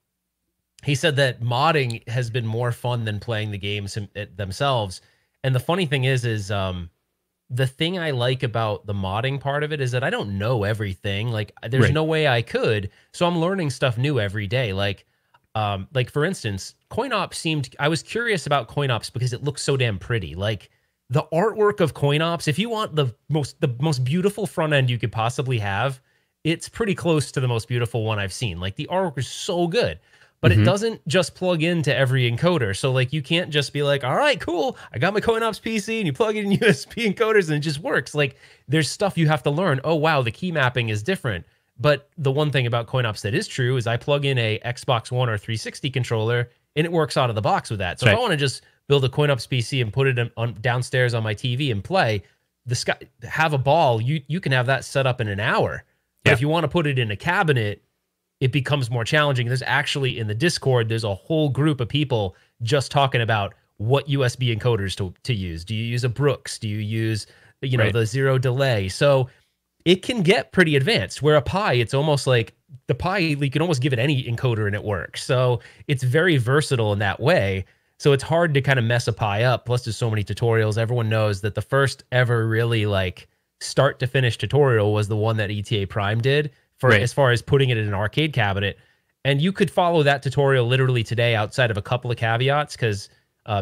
B: he said that modding has been more fun than playing the games themselves. And the funny thing is the thing I like about the modding part of it is that I don't know everything. Like there's no way I could. So I'm learning stuff new every day. Like for instance, CoinOps I was curious about CoinOps because it looks so damn pretty. Like the artwork of CoinOps, if you want the most beautiful front end you could possibly have, it's pretty close to the most beautiful one I've seen. Like the artwork is so good, but it doesn't just plug into every encoder. So like you can't just be like, all right, cool, I got my CoinOps PC, and you plug it in USB encoders and it just works. Like there's stuff you have to learn. Oh wow, the key mapping is different. But the one thing about CoinOps that is true is I plug in a Xbox One or 360 controller and it works out of the box with that. So if I want to just build a CoinOps PC and put it downstairs on my TV and play, have a ball, you can have that set up in an hour. But if you want to put it in a cabinet, it becomes more challenging. There's actually in the Discord, there's a whole group of people just talking about what USB encoders to use. Do you use a Brooks? Do you use the zero delay? So it can get pretty advanced. Where a Pi, it's almost like the Pi, you can almost give it any encoder and it works. So it's very versatile in that way. So it's hard to kind of mess a Pi up. Plus there's so many tutorials. Everyone knows that the first ever really like start to finish tutorial was the one that ETA Prime did for as far as putting it in an arcade cabinet. And you could follow that tutorial literally today outside of a couple of caveats, because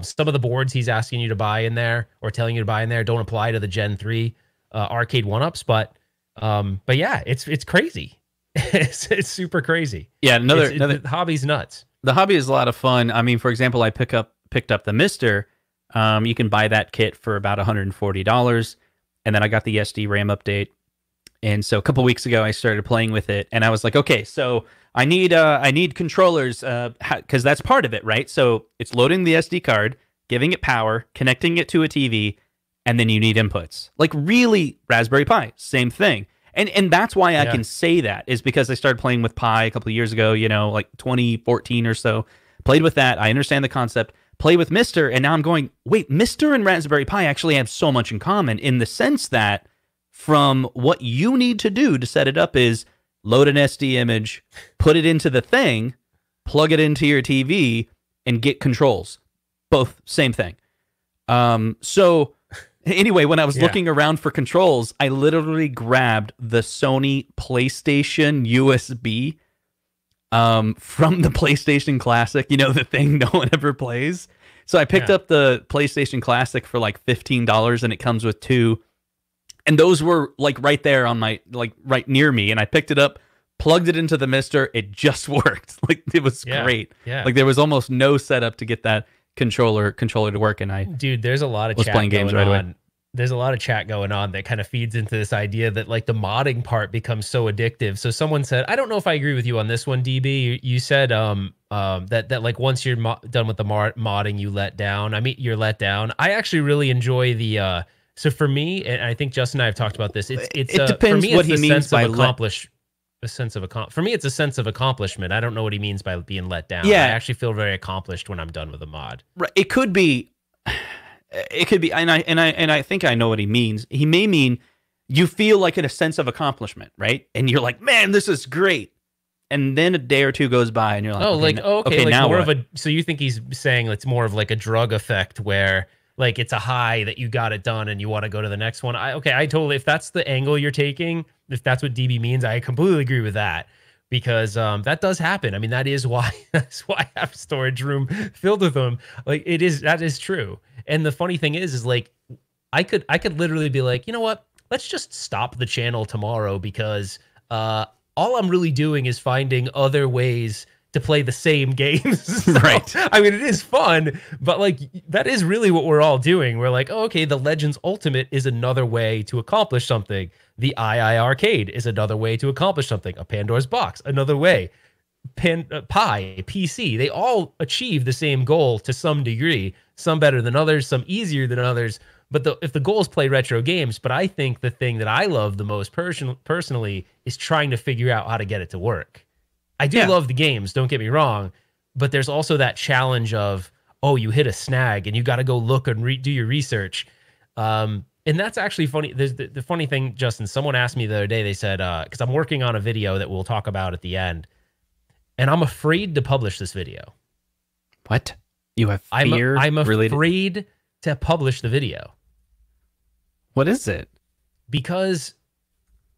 B: some of the boards he's asking you to buy in there or telling you to buy in there don't apply to the Gen 3 arcade 1-ups. But yeah, it's crazy. it's super crazy.
A: Yeah,
B: the hobby's nuts.
A: The hobby is a lot of fun. I mean, for example, I picked up the Mister. You can buy that kit for about $140. And then I got the SD RAM update. And so a couple weeks ago, I started playing with it, and I was like, okay, so I need controllers, because that's part of it, right? So it's loading the SD card, giving it power, connecting it to a TV, and then you need inputs. Like really, Raspberry Pi, same thing. And that's why I can say that, is because I started playing with Pi a couple of years ago, like 2014 or so. Played with that. I understand the concept. Play with Mister, and now I'm going, wait, Mister and Raspberry Pi actually have so much in common, in the sense that from what you need to do to set it up is load an SD image, put it into the thing, plug it into your TV, and get controls. Both same thing. So anyway, when I was looking around for controls, I literally grabbed the Sony PlayStation USB from the PlayStation Classic, the thing no one ever plays. So I picked up the PlayStation Classic for like $15, and it comes with two. And those were like right there on my, like right near me. And I picked it up, plugged it into the Mister. It just worked. Like it was great. Yeah. Like there was almost no setup to get that controller to work. And
B: dude, there's a lot of chat playing games right away. There's a lot of chat going on that kind of feeds into this idea that like the modding part becomes so addictive. So someone said, I don't know if I agree with you on this one, DB. You said that like once you're done with the modding, you let down. I mean, you're let down. I actually really enjoy the. So for me, and I think Justin and I have talked about this. It depends for me, what he means by for me, it's a sense of accomplishment. I don't know what he means by being let down. Yeah, I actually feel very accomplished when I'm done with a mod.
A: Right. It could be, and I think I know what he means. He may mean you feel like a sense of accomplishment, right? And you're like, man, this is great. And then a day or two goes by, and you're like, okay,
B: like
A: now
B: more
A: what?
B: of a. So you think he's saying it's more of like a drug effect where. Like it's a high that you got it done and you want to go to the next one. I totally, if that's the angle you're taking, if that's what DB means, I completely agree with that. because that does happen. I mean, that is why that's why I have a storage room filled with them. Like that is true. And the funny thing is like I could literally be like, you know what? Let's just stop the channel tomorrow because all I'm really doing is finding other ways to play the same games. So,
A: Right.
B: I mean, it is fun, but like that is really what we're all doing. We're like, oh, okay, the Legends Ultimate is another way to accomplish something. The II Arcade is another way to accomplish something. A Pandora's Box, another way. Pi, PC, they all achieve the same goal to some degree. Some better than others, some easier than others. But if the goal is play retro games, but I think the thing that I love the most personally is trying to figure out how to get it to work. I do love the games, don't get me wrong, but there's also that challenge of, oh, you hit a snag and you got to go look and do your research. And that's actually funny. The funny thing, Justin, someone asked me the other day, they said, because I'm working on a video that we'll talk about at the end, and I'm afraid to publish this video.
A: What? You have fear?
B: I'm afraid to publish the video.
A: What is it?
B: Because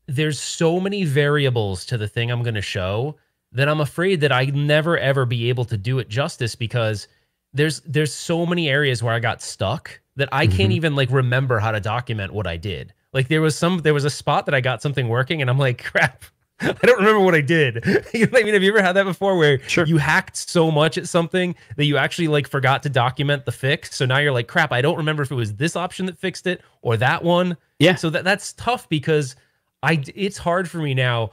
B: there's so many variables to the thing I'm going to show that I'm afraid that I never ever be able to do it justice, because there's so many areas where I got stuck that I can't even like remember how to document what I did. Like there was a spot that I got something working and I'm like, crap, I don't remember what I did. You know what I mean? Have you ever had that before where you hacked so much at something that you actually like forgot to document the fix? So now you're like, crap, I don't remember if it was this option that fixed it or that one.
A: Yeah.
B: So that's tough because it's hard for me now.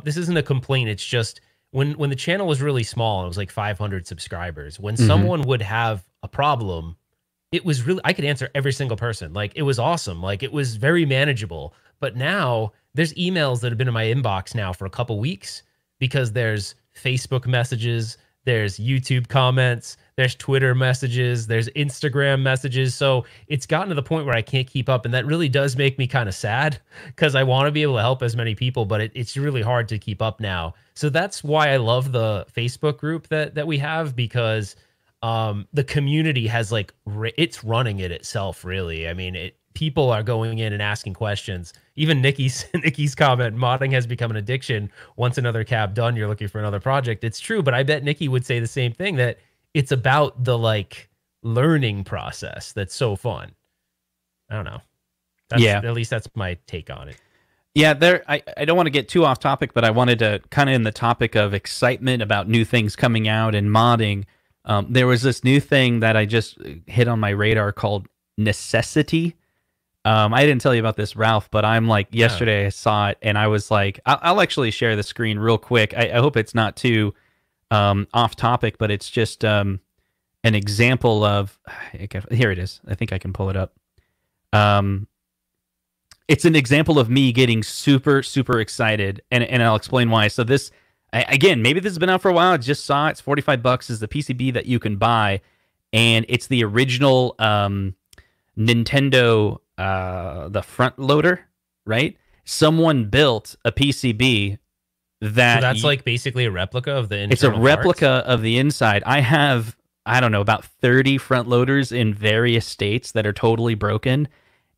B: This isn't a complaint. It's just when the channel was really small, it was like 500 subscribers. When someone would have a problem, it was really, I could answer every single person. Like it was awesome. Like it was very manageable. But now there's emails that have been in my inbox now for a couple weeks because there's Facebook messages, there's YouTube comments, there's Twitter messages, there's Instagram messages. So it's gotten to the point where I can't keep up. And that really does make me kind of sad because I want to be able to help as many people, but it's really hard to keep up now. So that's why I love the Facebook group that we have, because the community has like, it's running it itself, really. I mean, people are going in and asking questions. Even Nikki's comment, modding has become an addiction. Once another cab done, you're looking for another project. It's true, but I bet Nikki would say the same thing, that it's about the like learning process that's so fun. I don't know. At least that's my take on it.
A: Yeah, I don't want to get too off topic, but I wanted to kind of in the topic of excitement about new things coming out and modding. There was this new thing that I just hit on my radar called Necessity. I didn't tell you about this, Ralph, but I'm like, yesterday I saw it and I was like, I'll actually share the screen real quick. I hope it's not too off topic, but it's just an example of, here it is. I think I can pull it up. It's an example of me getting super, super excited, and I'll explain why. So this, again, maybe this has been out for a while. I just saw it. It's $45 is the PCB that you can buy, and it's the original Nintendo, the front loader, right? Someone built a PCB that... So
B: that's like basically a replica of the internal
A: It's a replica
B: parts?
A: of the inside. I have, I don't know, about 30 front loaders in various states that are totally broken.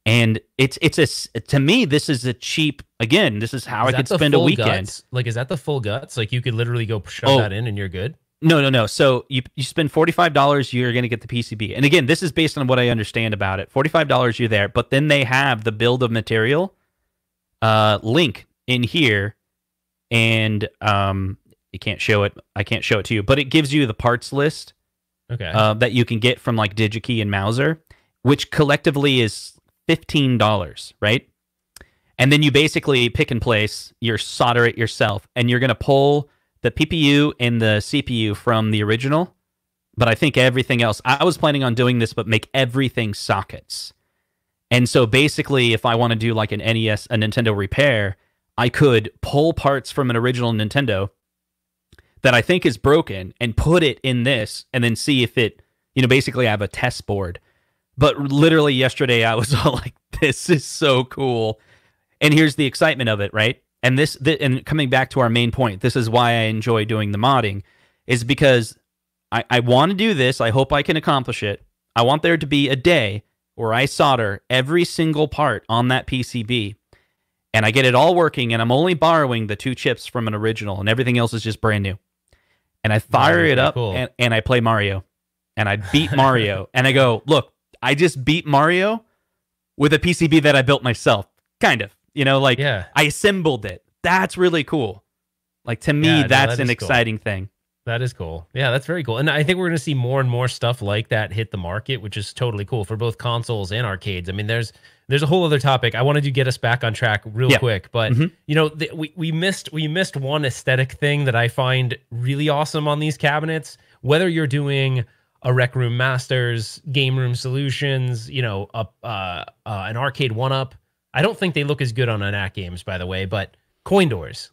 A: And to me, this is a cheap, again, this is how I could spend a weekend.
B: Guts? Like, is that the full guts? Like you could literally go shove that in and you're good?
A: No. So you spend $45, you're going to get the PCB. And again, this is based on what I understand about it. $45, you're there. But then they have the build of material link in here. And you can't show it. I can't show it to you. But it gives you the parts list that you can get from like DigiKey and Mauser, which collectively is $15, right? And then you basically pick and place, you solder it yourself, and you're going to pull the PPU and the CPU from the original. But I think everything else, I was planning on doing this, but make everything sockets. And so basically, if I want to do like an NES, a Nintendo repair, I could pull parts from an original Nintendo that I think is broken and put it in this and then see if it, basically I have a test board. But literally yesterday, I was all like, this is so cool. And here's the excitement of it, right? And and coming back to our main point, this is why I enjoy doing the modding, is because I want to do this. I hope I can accomplish it. I want there to be a day where I solder every single part on that PCB. and I get it all working, and I'm only borrowing the 2 chips from an original, and everything else is just brand new. And I fire it up,
B: cool.
A: and I play Mario, and I beat Mario, and I go, look, I just beat Mario with a PCB that I built myself, kind of. Like I assembled it. That's really cool. Like to me, that's an exciting thing.
B: That is cool. Yeah, that's very cool. And I think we're going to see more and more stuff like that hit the market, which is totally cool for both consoles and arcades. I mean, there's a whole other topic. I wanted to get us back on track real quick, but we missed one aesthetic thing that I find really awesome on these cabinets. Whether you're doing a Rec Room Masters, Game Room Solutions, an arcade 1-up. I don't think they look as good on NAC games, by the way, but coin doors,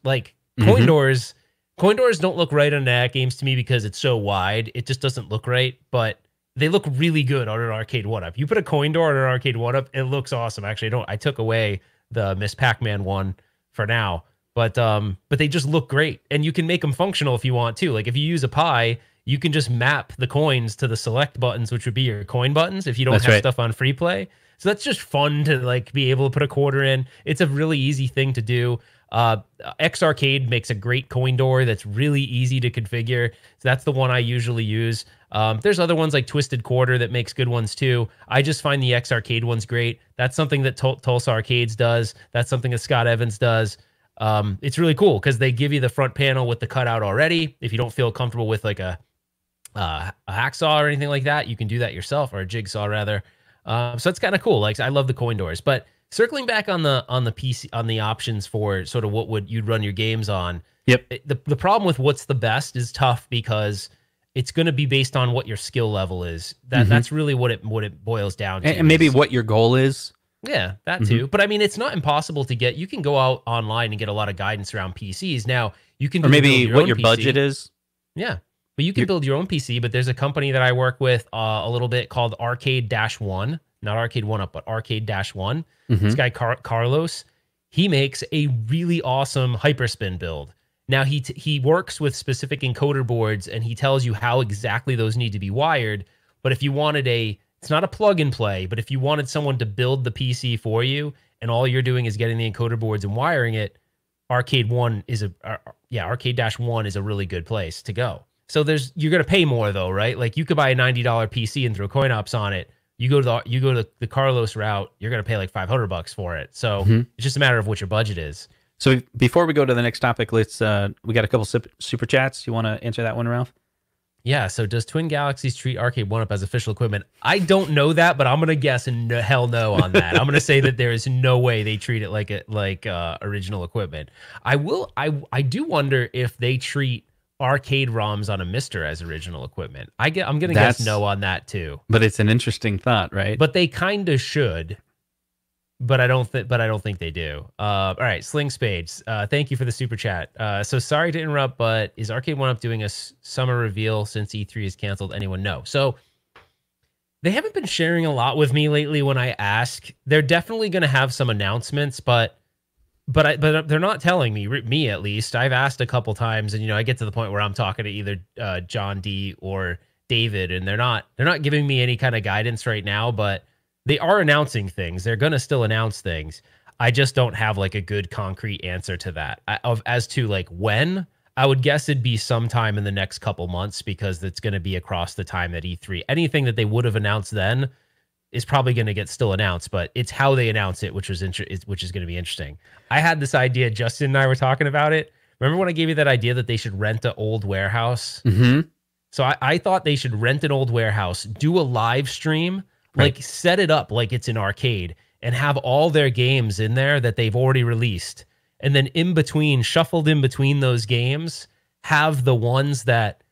B: coin doors don't look right on NAC games to me because it's so wide. It just doesn't look right, but they look really good on an arcade 1-up. You put a coin door on an arcade 1-up, it looks awesome. Actually, I took away the Miss Pac-Man one for now, but they just look great, and you can make them functional if you want to. Like if you use a Pi, you can just map the coins to the select buttons, which would be your coin buttons if you don't have stuff on free play. So that's just fun to like be able to put a quarter in. It's a really easy thing to do. X Arcade makes a great coin door that's really easy to configure. So that's the one I usually use. There's other ones like Twisted Quarter that makes good ones too. I just find the X Arcade one's great. That's something that Tulsa Arcades does. That's something that Scott Evans does. It's really cool because they give you the front panel with the cutout already. If you don't feel comfortable with like a hacksaw or anything like that, you can do that yourself, or a jigsaw rather. So it's kind of cool. Like I love the coin doors, but circling back on the PC, on the options for sort of what you'd run your games on.
A: Yep.
B: The problem with what's the best is tough because it's going to be based on what your skill level is. That's really what it boils down to.
A: And maybe what your goal is.
B: Yeah, that too. But I mean, it's not impossible to get. You can go out online and get a lot of guidance around PCs. Now you can,
A: or maybe what your budget is.
B: Yeah. But you can build your own PC, but there's a company that I work with a little bit called Arcade-1, not Arcade 1-Up, but Arcade-1. This guy, Carlos, he makes a really awesome hyperspin build. Now, he works with specific encoder boards, and he tells you how exactly those need to be wired. But if you wanted it's not a plug and play, but if you wanted someone to build the PC for you, and all you're doing is getting the encoder boards and wiring it, Arcade-1 is Arcade-1 is a really good place to go. So you're going to pay more though, right? Like you could buy a $90 PC and throw coin ops on it. You go to the Carlos route, you're going to pay like $500 for it. So it's just a matter of what your budget is.
A: So before we go to the next topic, we got a couple super chats. You want to answer that one, Ralph?
B: Yeah. So does Twin Galaxies treat Arcade 1-Up as official equipment? I don't know that, but I'm going to guess hell no on that. I'm going to say that there is no way they treat it like original equipment. I do wonder if they treat arcade ROMs on a Mister as original equipment. I'm going to guess no on that too.
A: But it's an interesting thought, right?
B: But they kind of should. But I don't think they do. All right, Sling Spades. Thank you for the super chat. So sorry to interrupt, but is Arcade 1-Up doing a summer reveal since E3 is canceled? Anyone know? So they haven't been sharing a lot with me lately when I ask. They're definitely going to have some announcements, but they're not telling me at least. I've asked a couple times, and I get to the point where I'm talking to either John D or David, and they're not giving me any kind of guidance right now. But they are announcing things. They're gonna still announce things. I just don't have like a good concrete answer to that. As to like when, I would guess it'd be sometime in the next couple months because it's going to be across the time at E3. Anything that they would have announced then is probably going to get still announced, but it's how they announce it, which is going to be interesting. I had this idea, Justin and I were talking about it. Remember when I gave you that idea that they should rent an old warehouse? So I thought they should rent an old warehouse, do a live stream, like set it up like it's an arcade, and have all their games in there that they've already released. And then shuffled in between those games, have the ones that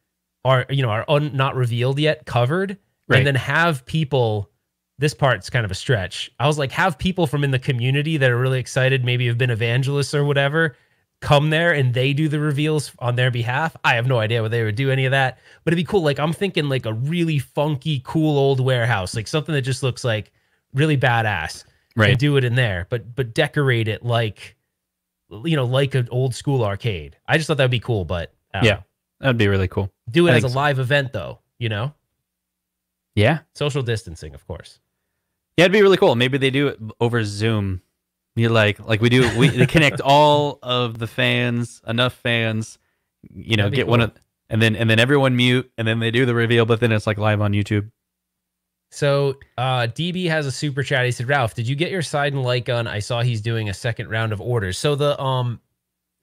B: are not revealed yet covered, and then have people. This part's kind of a stretch. I was like, have people from in the community that are really excited, maybe have been evangelists or whatever, come there and they do the reveals on their behalf. I have no idea whether they would do any of that, but it'd be cool. Like I'm thinking like a really funky, cool old warehouse, like something that just looks like really badass. And do it in there, but decorate it like an old school arcade. I just thought that'd be cool, but
A: that'd be really cool.
B: Do it as a live event though,
A: Yeah.
B: Social distancing, of course.
A: Yeah, it'd be really cool. Maybe they do it over Zoom, You like we do. We connect all of the fans, enough fans, get
B: cool.
A: and then everyone mute, and then they do the reveal, but then it's like live on YouTube.
B: So DB has a super chat. He said, Ralph, did you get your side and light gun? I saw he's doing a second round of orders. So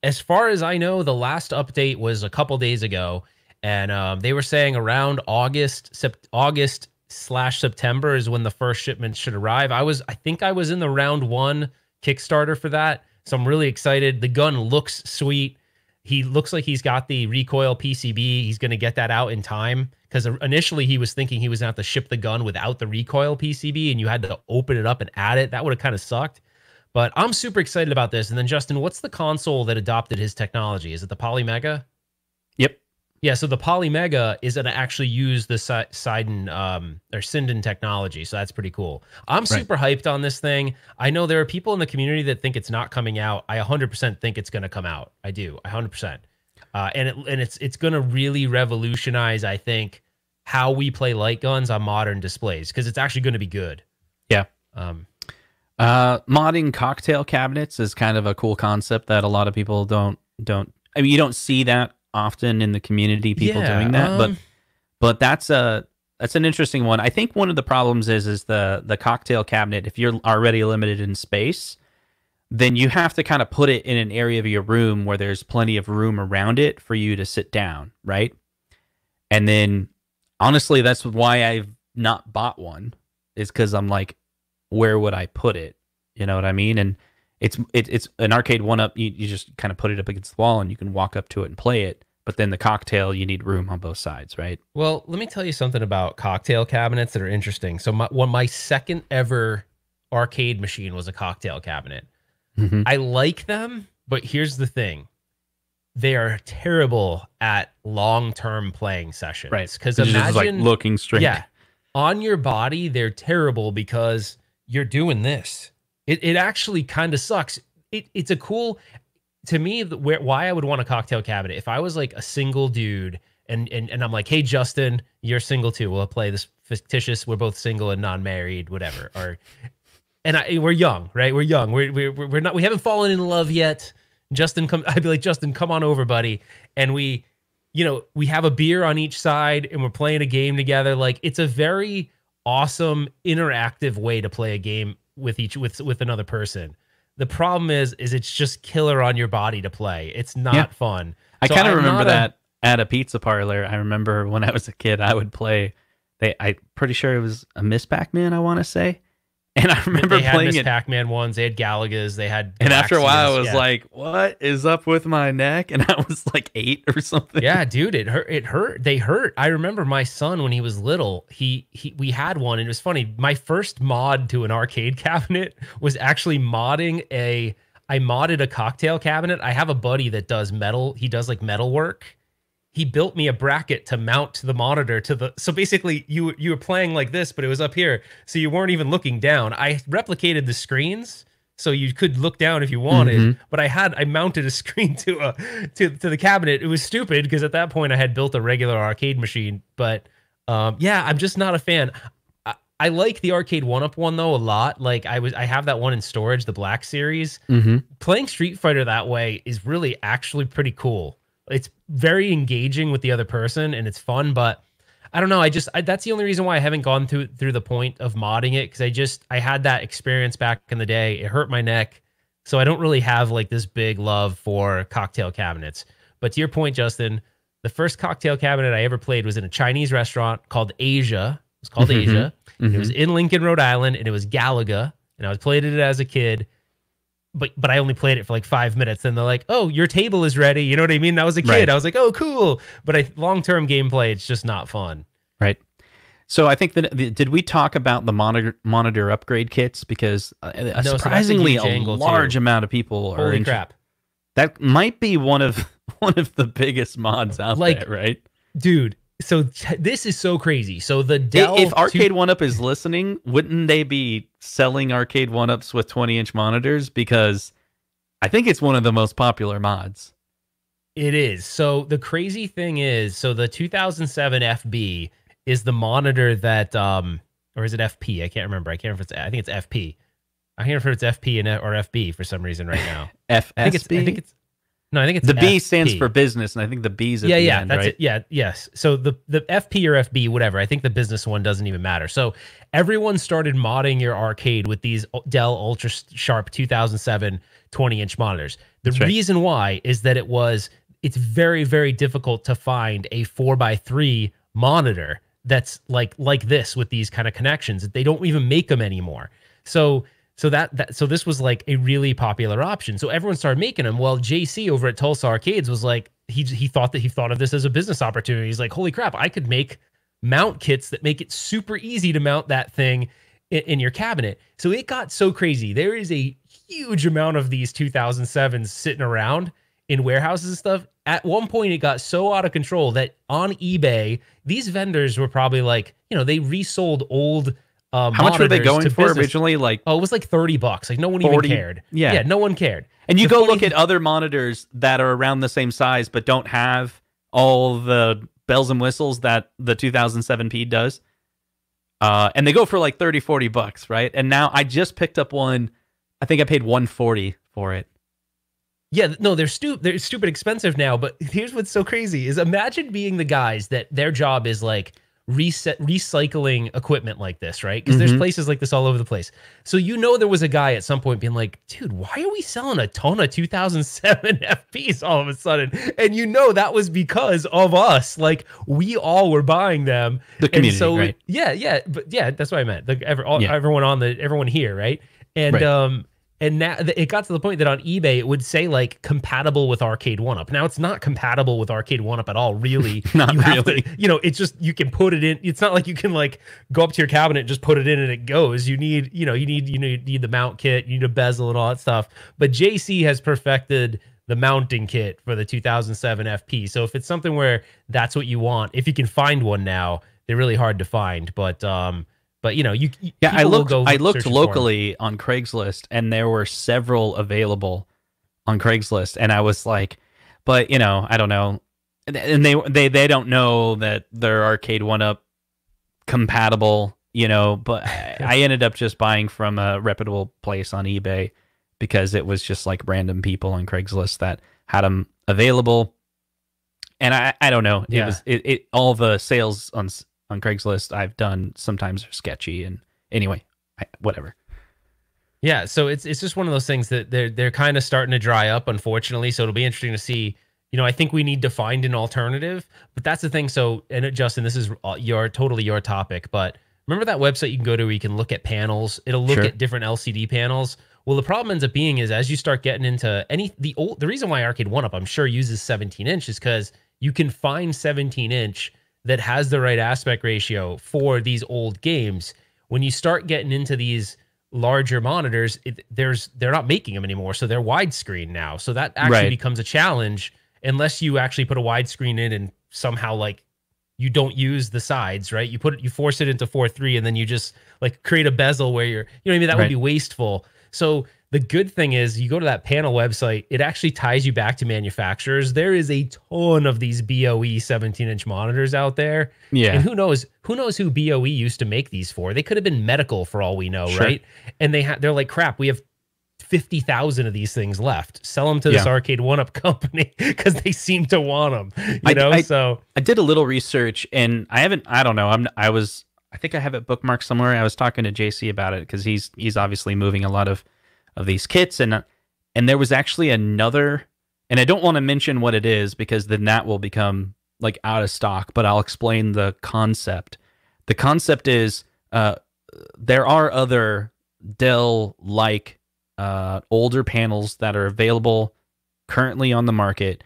B: as far as I know, the last update was a couple days ago, and they were saying around August/September is when the first shipment should arrive. I think I was in the round 1 Kickstarter for that, so I'm really excited. The gun looks sweet. He looks like he's got the recoil PCB. He's going to get that out in time, because initially he was thinking he was going to have to ship the gun without the recoil PCB, and you had to open it up and add it. That would have kind of sucked. But I'm super excited about this. And then, Justin, what's the console that adopted his technology? Is it the Polymega?
A: Yep.
B: Yeah, so the Polymega is going to actually use the Sinden technology, so that's pretty cool. I'm super hyped on this thing. I know there are people in the community that think it's not coming out. I 100% think it's going to come out. I do, 100%. And it's going to really revolutionize, I think, how we play light guns on modern displays, because it's actually going to be good.
A: Yeah. Modding cocktail cabinets is kind of a cool concept that a lot of people don't. I mean, you don't see that often in the community, people doing that, but that's an interesting one. I think one of the problems is the cocktail cabinet. If you're already limited in space, then you have to kind of put it in an area of your room where there's plenty of room around it for you to sit down, right? And then, honestly, that's why I've not bought one, is because I'm like, where would I put it? You know what I mean? And it's an arcade 1-up. You just kind of put it up against the wall and you can walk up to it and play it. But then the cocktail, you need room on both sides, right?
B: Well, let me tell you something about cocktail cabinets that are interesting. So my second ever arcade machine was a cocktail cabinet.
A: Mm-hmm.
B: I like them, but here's the thing. They are terrible at long-term playing sessions.
A: Right.
B: Because
A: imagine
B: just like
A: looking straight.
B: Yeah. On your body, they're terrible because you're doing this. It actually kind of sucks. It's a cool, to me, why I would want a cocktail cabinet. If I was like a single dude and I'm like, hey, Justin, you're single too. We'll play this fictitious, we're both single and non-married, whatever. We're young, right? We're young. We're not, we haven't fallen in love yet. I'd be like, Justin, come on over, buddy. And we have a beer on each side and we're playing a game together. Like, it's a very awesome interactive way to play a game with another person. The problem is it's just killer on your body to play. It's not fun.
A: I kind of remember that at a pizza parlor. I remember when I was a kid, I would play. I'm pretty sure it was a Miss Pac-Man, I want to say. And I remember playing
B: Miss
A: it.
B: Pac-Man ones. They had Galagas. They had.
A: And after a while, I was like, "What is up with my neck?" And I was like 8 or something.
B: Yeah, dude, it hurt. It hurt. They hurt. I remember my son when he was little. We had one, and it was funny. My first mod to an arcade cabinet was actually modding I modded a cocktail cabinet. I have a buddy that does metal. He does like metal work. He built me a bracket to mount to the monitor so basically you were playing like this, but it was up here. So you weren't even looking down. I replicated the screens so you could look down if you wanted, but I mounted a screen to the cabinet. It was stupid because at that point I had built a regular arcade machine, but yeah, I'm just not a fan. I like the arcade 1-up one though a lot. Like I have that one in storage, the Black Series. Playing Street Fighter that way is really actually pretty cool. It's very engaging with the other person and it's fun, but I don't know. That's the only reason why I haven't gone through the point of modding it, because I had that experience back in the day. It hurt my neck, so I don't really have like this big love for cocktail cabinets. But to your point, Justin, the first cocktail cabinet I ever played was in a Chinese restaurant called Asia. It was called Asia. It was in Lincoln, Rhode Island, and it was Galaga, and I was playing it as a kid. But I only played it for like 5 minutes, and they're like, "Oh, your table is ready." You know what I mean? And I was a kid. Right. I was like, "Oh, cool." But long-term gameplay, it's just not fun.
A: Right. So I think that did we talk about the monitor upgrade kits? Because surprisingly, a large amount of people are.
B: Holy crap!
A: That might be one of the biggest mods out there, right,
B: dude? So this is so crazy. So the Dell,
A: if Arcade 1-up is listening, wouldn't they be selling Arcade 1-ups with 20-inch monitors? Because I think it's one of the most popular mods.
B: It is. So the crazy thing is, so the 2007 FB is the monitor that, or is it FP? I can't remember. I think it's FP. I hear it's FP and or FB for some reason right now.
A: FSB?
B: I think it's no, I think it's
A: the B
B: FP.
A: stands for business, and I think the B's at the end,
B: that's
A: right?
B: it. Yeah, yes. So the FP or FB, whatever. I think the business one doesn't even matter. So everyone started modding your arcade with these Dell Ultra Sharp 2007 20-inch monitors. The reason why is that it's very, very difficult to find a 4x3 monitor that's like this with these kind of connections. They don't even make them anymore. So this was like a really popular option. So everyone started making them. Well, JC over at Tulsa Arcades was like, he thought of this as a business opportunity. He's like, holy crap, I could make mount kits that make it super easy to mount that thing in your cabinet. So it got so crazy. There is a huge amount of these 2007s sitting around in warehouses and stuff. At one point, it got so out of control that on eBay, these vendors were probably like, they resold old
A: how much were they going for
B: business.
A: Originally? Like,
B: it was like $30. Like no one
A: 40,
B: even cared.
A: Yeah,
B: no one cared.
A: And you go look at other monitors that are around the same size but don't have all the bells and whistles that the 2007P does. And they go for like $30-$40, right? And now I just picked up one. I think I paid $140 for it.
B: Yeah, no, they're stupid expensive now. But here's what's so crazy is imagine being the guys that their job is like recycling equipment like this, right? Because there's places like this all over the place. So there was a guy at some point being like, dude, why are we selling a ton of 2007 FPs all of a sudden? And that was because of us. Like we all were buying them.
A: The community,
B: so,
A: right?
B: Yeah, but that's what I meant. Like everyone here, right? And and now it got to the point that on eBay it would say like compatible with Arcade 1-Up. Now it's not compatible with Arcade 1-Up at all, really.
A: Not really.
B: It's just you can put it in. It's not like you can like go up to your cabinet and just put it in and it goes. You need the mount kit, you need a bezel and all that stuff. But JC has perfected the mounting kit for the 2007 FP. So if it's something where that's what you want, if you can find one now, they're really hard to find. But I
A: looked locally on Craigslist, and there were several available on Craigslist, and I was like, but I don't know, and they don't know that they're Arcade 1-Up compatible, but I ended up just buying from a reputable place on eBay because it was just like random people on Craigslist that had them available, and I don't know, it was all the sales on Craigslist I've done sometimes are sketchy, and anyway, whatever.
B: Yeah, so it's just one of those things that they're kind of starting to dry up, unfortunately. So it'll be interesting to see. I think we need to find an alternative, but that's the thing. So, Justin, this is totally your topic, but remember that website you can go to where you can look at panels? It'll look at different LCD panels. Well, the problem ends up being is as you start getting into the reason why Arcade 1-Up I'm sure uses 17-inch is because you can find 17-inch that has the right aspect ratio for these old games. When you start getting into these larger monitors, they're not making them anymore, so they're widescreen now. So that actually becomes a challenge unless you actually put a widescreen in and somehow like you don't use the sides, right? You force it into 4:3 and then you just like create a bezel where you're, what I mean? That would be wasteful. So the good thing is you go to that panel website, it actually ties you back to manufacturers. There is a ton of these BOE 17-inch monitors out there.
A: Yeah.
B: And who knows who BOE used to make these for? They could have been medical for all we know, right? And they're like, crap, we have 50,000 of these things left. Sell them to this Arcade 1-Up company because they seem to want them. So
A: I did a little research, and I don't know. I think I have it bookmarked somewhere. I was talking to JC about it because he's obviously moving a lot of these kits, and there was actually another, and I don't want to mention what it is because then that will become like out of stock, but I'll explain the concept. The concept is there are other Dell-like older panels that are available currently on the market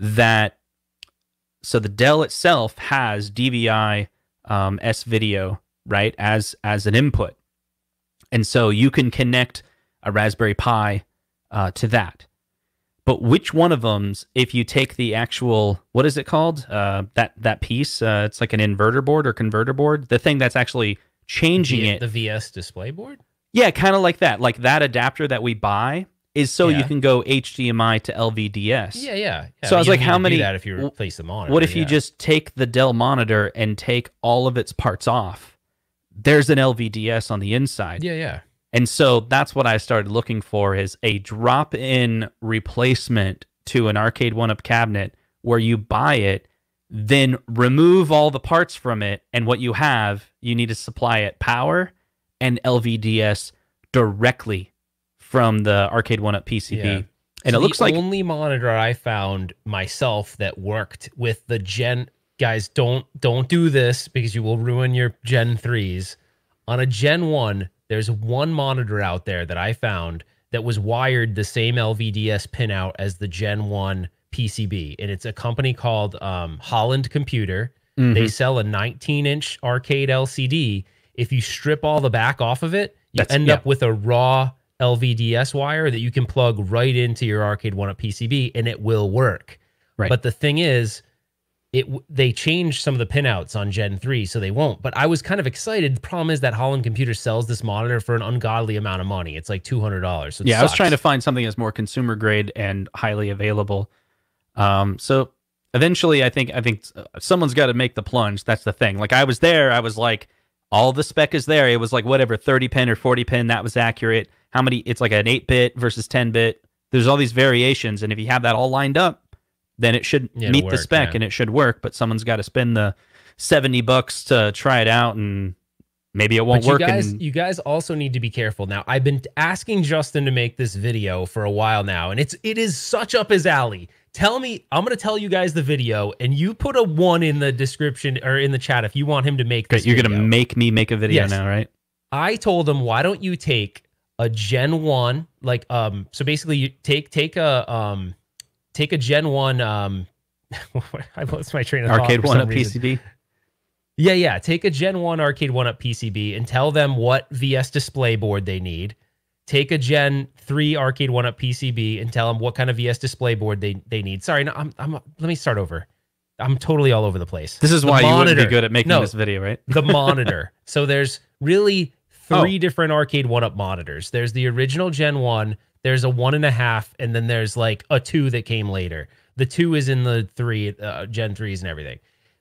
A: so the Dell itself has DVI S-Video, right, as an input. And so you can connect a Raspberry Pi to that. But which one of them, if you take the actual, what is it called? That piece, it's like an inverter board or converter board, the thing that's actually changing it.
B: The VS display board?
A: Yeah, kind of like that. Like that adapter that we buy is so you can go HDMI to LVDS.
B: Yeah.
A: So I was like, how many?
B: Do that if you replace the monitor.
A: What if you just take the Dell monitor and take all of its parts off? There's an LVDS on the inside.
B: Yeah.
A: And so that's what I started looking for, is a drop-in replacement to an arcade one-up cabinet where you buy it, then remove all the parts from it, and what you have, you need to supply it power and LVDS directly from the arcade one-up PCB.
B: Yeah.
A: And
B: So
A: it looks like
B: the only monitor I found myself that worked with the Gen, guys, don't do this because you will ruin your Gen 3s. On a Gen 1, there's one monitor out there that I found that was wired the same LVDS pinout as the Gen 1 PCB, and it's a company called Holland Computer. They sell a 19-inch arcade LCD. If you strip all the back off of it, you end up with a raw LVDS wire that you can plug right into your arcade one-up PCB, and it will work.
A: Right.
B: But the thing is, they changed some of the pinouts on Gen 3, so they won't. But I was kind of excited. The problem is that Holland Computer sells this monitor for an ungodly amount of money. It's like $200. So
A: I was trying to find something that's more consumer grade and highly available. So eventually, I think someone's got to make the plunge. That's the thing. Like, I was there. I was like, all the spec is there. It was like whatever, 30 pin or 40 pin. That was accurate. How many? It's like an 8-bit versus 10-bit. There's all these variations, and if you have that all lined up, then it should meet the spec and it should work. But someone's got to spend the $70 to try it out, and maybe it won't work.
B: You guys also need to be careful. Now, I've been asking Justin to make this video for a while now, and it is such up his alley. Tell me, I'm going to tell you guys the video, and you put a 1 in the description or in the chat if you want him to make this
A: video. You're going to make me make a video now, right?
B: I told him, why don't you take a Gen 1, like, so basically you take a Gen 1, I lost my train of thought.
A: Arcade one-up PCB?
B: Yeah. Take a Gen 1 arcade one-up PCB and tell them what VS display board they need. Take a Gen 3 arcade one-up PCB and tell them what kind of VS display board they need. Sorry, no, let me start over. I'm totally all over the place.
A: This is why you wouldn't be good at making this video, right?
B: The monitor. So there's really three different arcade one-up monitors. There's the original Gen 1, there's a 1.5, and then there's like a 2 that came later. The 2 is in the Gen 3s and everything.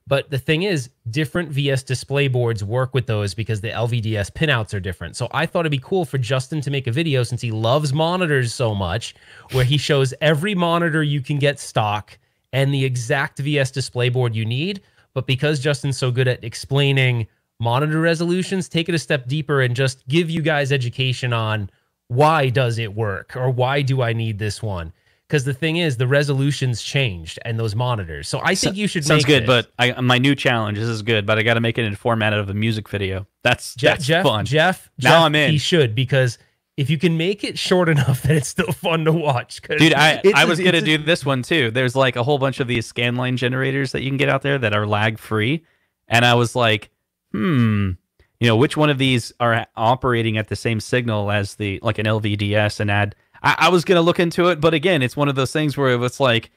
B: But the thing is, different VS display boards work with those because the LVDS pinouts are different. So I thought it'd be cool for Justin to make a video, since he loves monitors so much, where he shows every monitor you can get stock and the exact VS display board you need. But because Justin's so good at explaining monitor resolutions, take it a step deeper and just give you guys education on why does it work, or why do I need this one? Because the thing is, the resolutions changed and those monitors. So I think you should
A: sounds
B: make
A: good, but my new challenge, this is good, but I got to make it in the format of a music video. That's fun.
B: Jeff,
A: now I'm in.
B: He should, because if you can make it short enough that it's still fun to watch.
A: Dude, I was going to do this one too. There's like a whole bunch of these scanline generators that you can get out there that are lag free. And I was like, which one of these are operating at the same signal as like an LVDS and add. I was going to look into it, but again, it's one of those things where it's like,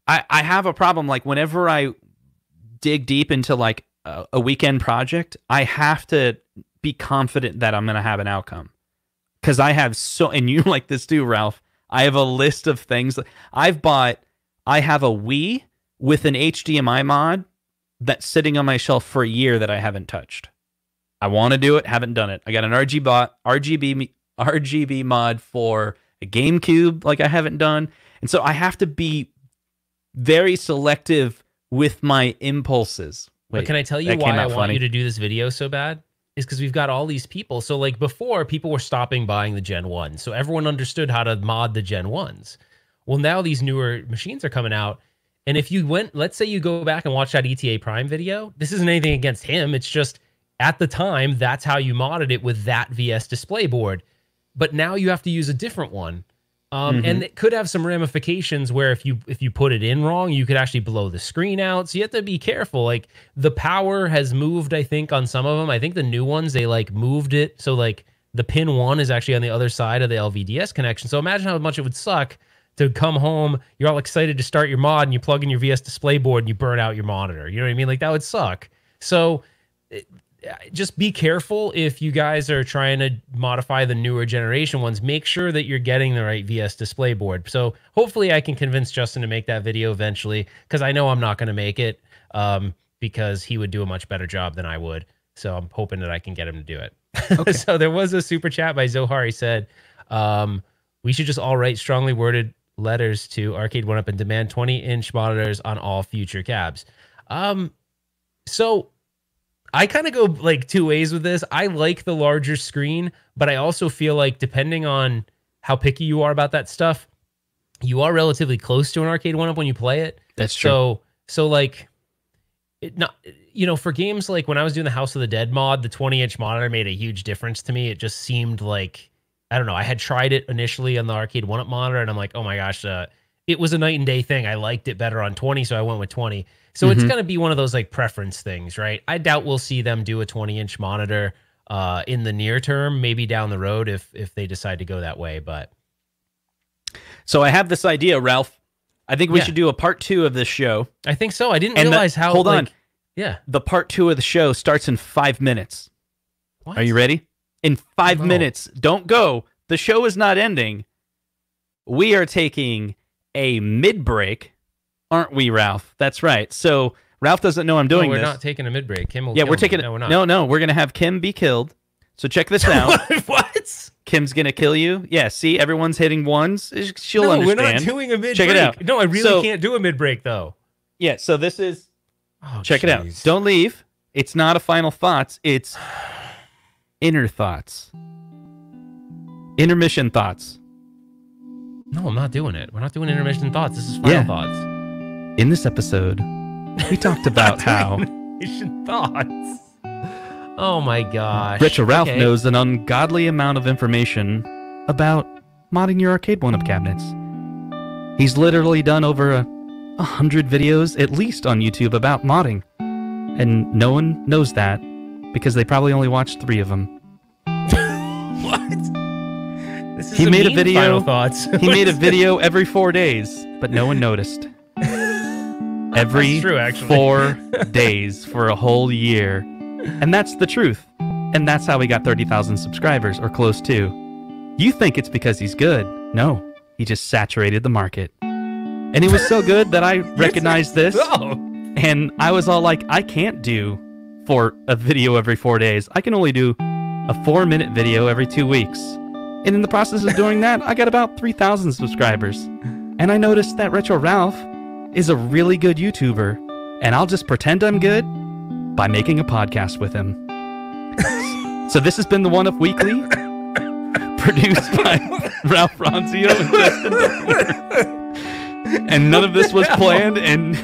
A: I have a problem. Like, whenever I dig deep into like a weekend project, I have to be confident that I'm going to have an outcome. Because I have and you like this too, Ralph, I have a list of things I have a Wii with an HDMI mod that's sitting on my shelf for a year that I haven't touched. I want to do it, haven't done it. I got an RGB mod for a GameCube, like I haven't done. And so I have to be very selective with my impulses.
B: But can I tell you why I want you to do this video so bad? Is because we've got all these people. So like before, people were stopping buying the Gen 1. So everyone understood how to mod the Gen 1s. Well, now these newer machines are coming out. And if you let's say you go back and watch that ETA Prime video, this isn't anything against him. It's just at the time, that's how you modded it with that VS display board. But now you have to use a different one. And it could have some ramifications where if you put it in wrong, you could actually blow the screen out. So you have to be careful. Like, the power has moved, I think, on some of them. I think the new ones, they like moved it. So like the pin 1 is actually on the other side of the LVDS connection. So imagine how much it would suck to come home, you're all excited to start your mod, and you plug in your VS display board and you burn out your monitor. You know what I mean? Like, that would suck. So just be careful if you guys are trying to modify the newer generation ones. Make sure that you're getting the right VS display board. So hopefully I can convince Justin to make that video eventually, because I know I'm not going to make it because he would do a much better job than I would. So I'm hoping that I can get him to do it.
A: Okay.
B: So there was a super chat by Zohar. He said, we should just all write strongly worded letters to Arcade 1-Up and demand 20-inch monitors on all future cabs. So I kind of go like two ways with this. I like the larger screen, but I also feel like depending on how picky you are about that stuff, you are relatively close to an Arcade 1-Up when you play it.
A: That's true.
B: So like, it not, you know, for games like when I was doing the House of the Dead mod, the 20-inch monitor made a huge difference to me. It just seemed like, I don't know, I had tried it initially on the Arcade 1-Up monitor, and I'm like, oh my gosh, it was a night and day thing. I liked it better on 20, so I went with 20. So it's going to be one of those like preference things, right? I doubt we'll see them do a 20-inch monitor in the near term, maybe down the road if they decide to go that way. But
A: so I have this idea, Ralph. I think we should do a part 2 of this show.
B: I think so. I didn't realize how.
A: Hold on.
B: Yeah.
A: The part 2 of the show starts in 5 minutes.
B: What?
A: Are you ready? In 5 minutes. Don't go. The show is not ending. We are taking a mid-break, aren't we, Ralph? That's right. So Ralph doesn't know I'm doing this.
B: We're not taking a mid-break. Kim will
A: Yeah,
B: kill
A: we're
B: me.
A: taking it.
B: No, we're not.
A: No, we're going to have Kim be killed. So check this out.
B: What?
A: Kim's going to kill you. Yeah, see, everyone's hitting ones. She'll understand.
B: We're not doing a mid-break.
A: Check it out.
B: No, I really can't do a mid-break, though.
A: Yeah, so this is...
B: Check
A: it out. Don't leave. It's not a final thoughts. It's inner thoughts. Intermission thoughts.
B: No, I'm not doing it. We're not doing intermission thoughts. This is final thoughts.
A: In this episode, we talked about how...
B: Intermission thoughts. Oh my gosh.
A: Retro Ralph knows an ungodly amount of information about modding your Arcade 1-Up cabinets. He's literally done over 100 videos, at least on YouTube, about modding. And no one knows that, because they probably only watched 3 of them.
B: What? This is
A: He made a video.
B: Final thoughts.
A: He made a video every 4 days, but no one noticed. Every
B: That's true, actually.
A: 4 days for a whole year. And that's the truth. And that's how he got 30,000 subscribers, or close to. You think it's because he's good. No, he just saturated the market. And he was so good that I recognized this. And I was all like, I can't do a video every 4 days. I can only do a 4-minute video every 2 weeks. And in the process of doing that, I got about 3,000 subscribers. And I noticed that Retro Ralph is a really good YouTuber. And I'll just pretend I'm good by making a podcast with him. So this has been the 1-Up Weekly, produced by Ralph Ronzio and Justin Dillner. And none of this was planned, and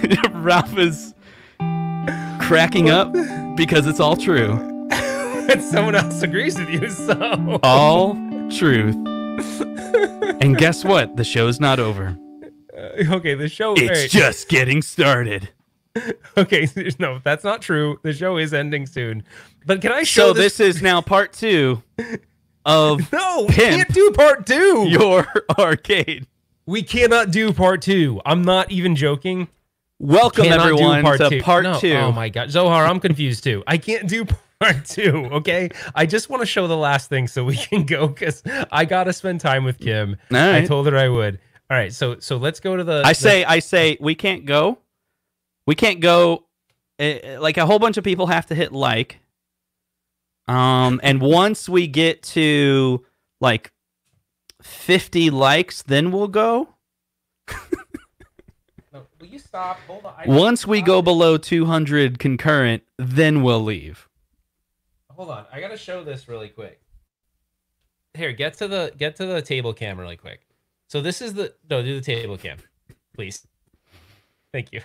A: Ralph is cracking up because it's all true.
B: And someone else agrees with you, so...
A: All truth. And guess what? The show's not over.
B: Okay, the show...
A: It's just getting started.
B: Okay, no, that's not true. The show is ending soon. But can I show
A: So this is now part 2 of
B: No, we
A: Pimp,
B: can't do part 2.
A: your arcade.
B: We cannot do part 2. I'm not even joking.
A: Welcome
B: Cannot do
A: everyone to
B: two.
A: part
B: No,
A: 2.
B: Oh my god, Zohar, I'm confused too. I can't do part 2. Okay, I just want to show the last thing so we can go because I gotta spend time with Kim.
A: All right.
B: I told her I would. All right, so let's go to the.
A: I say we can't go. We can't go. Like a whole bunch of people have to hit like. And once we get to like 50 likes, then we'll go.
B: No, will you stop? Hold on.
A: Once we go below 200 concurrent, then we'll leave.
B: Hold on, I gotta show this really quick. Here, get to the table cam really quick. So this is do the table cam, please. Thank you.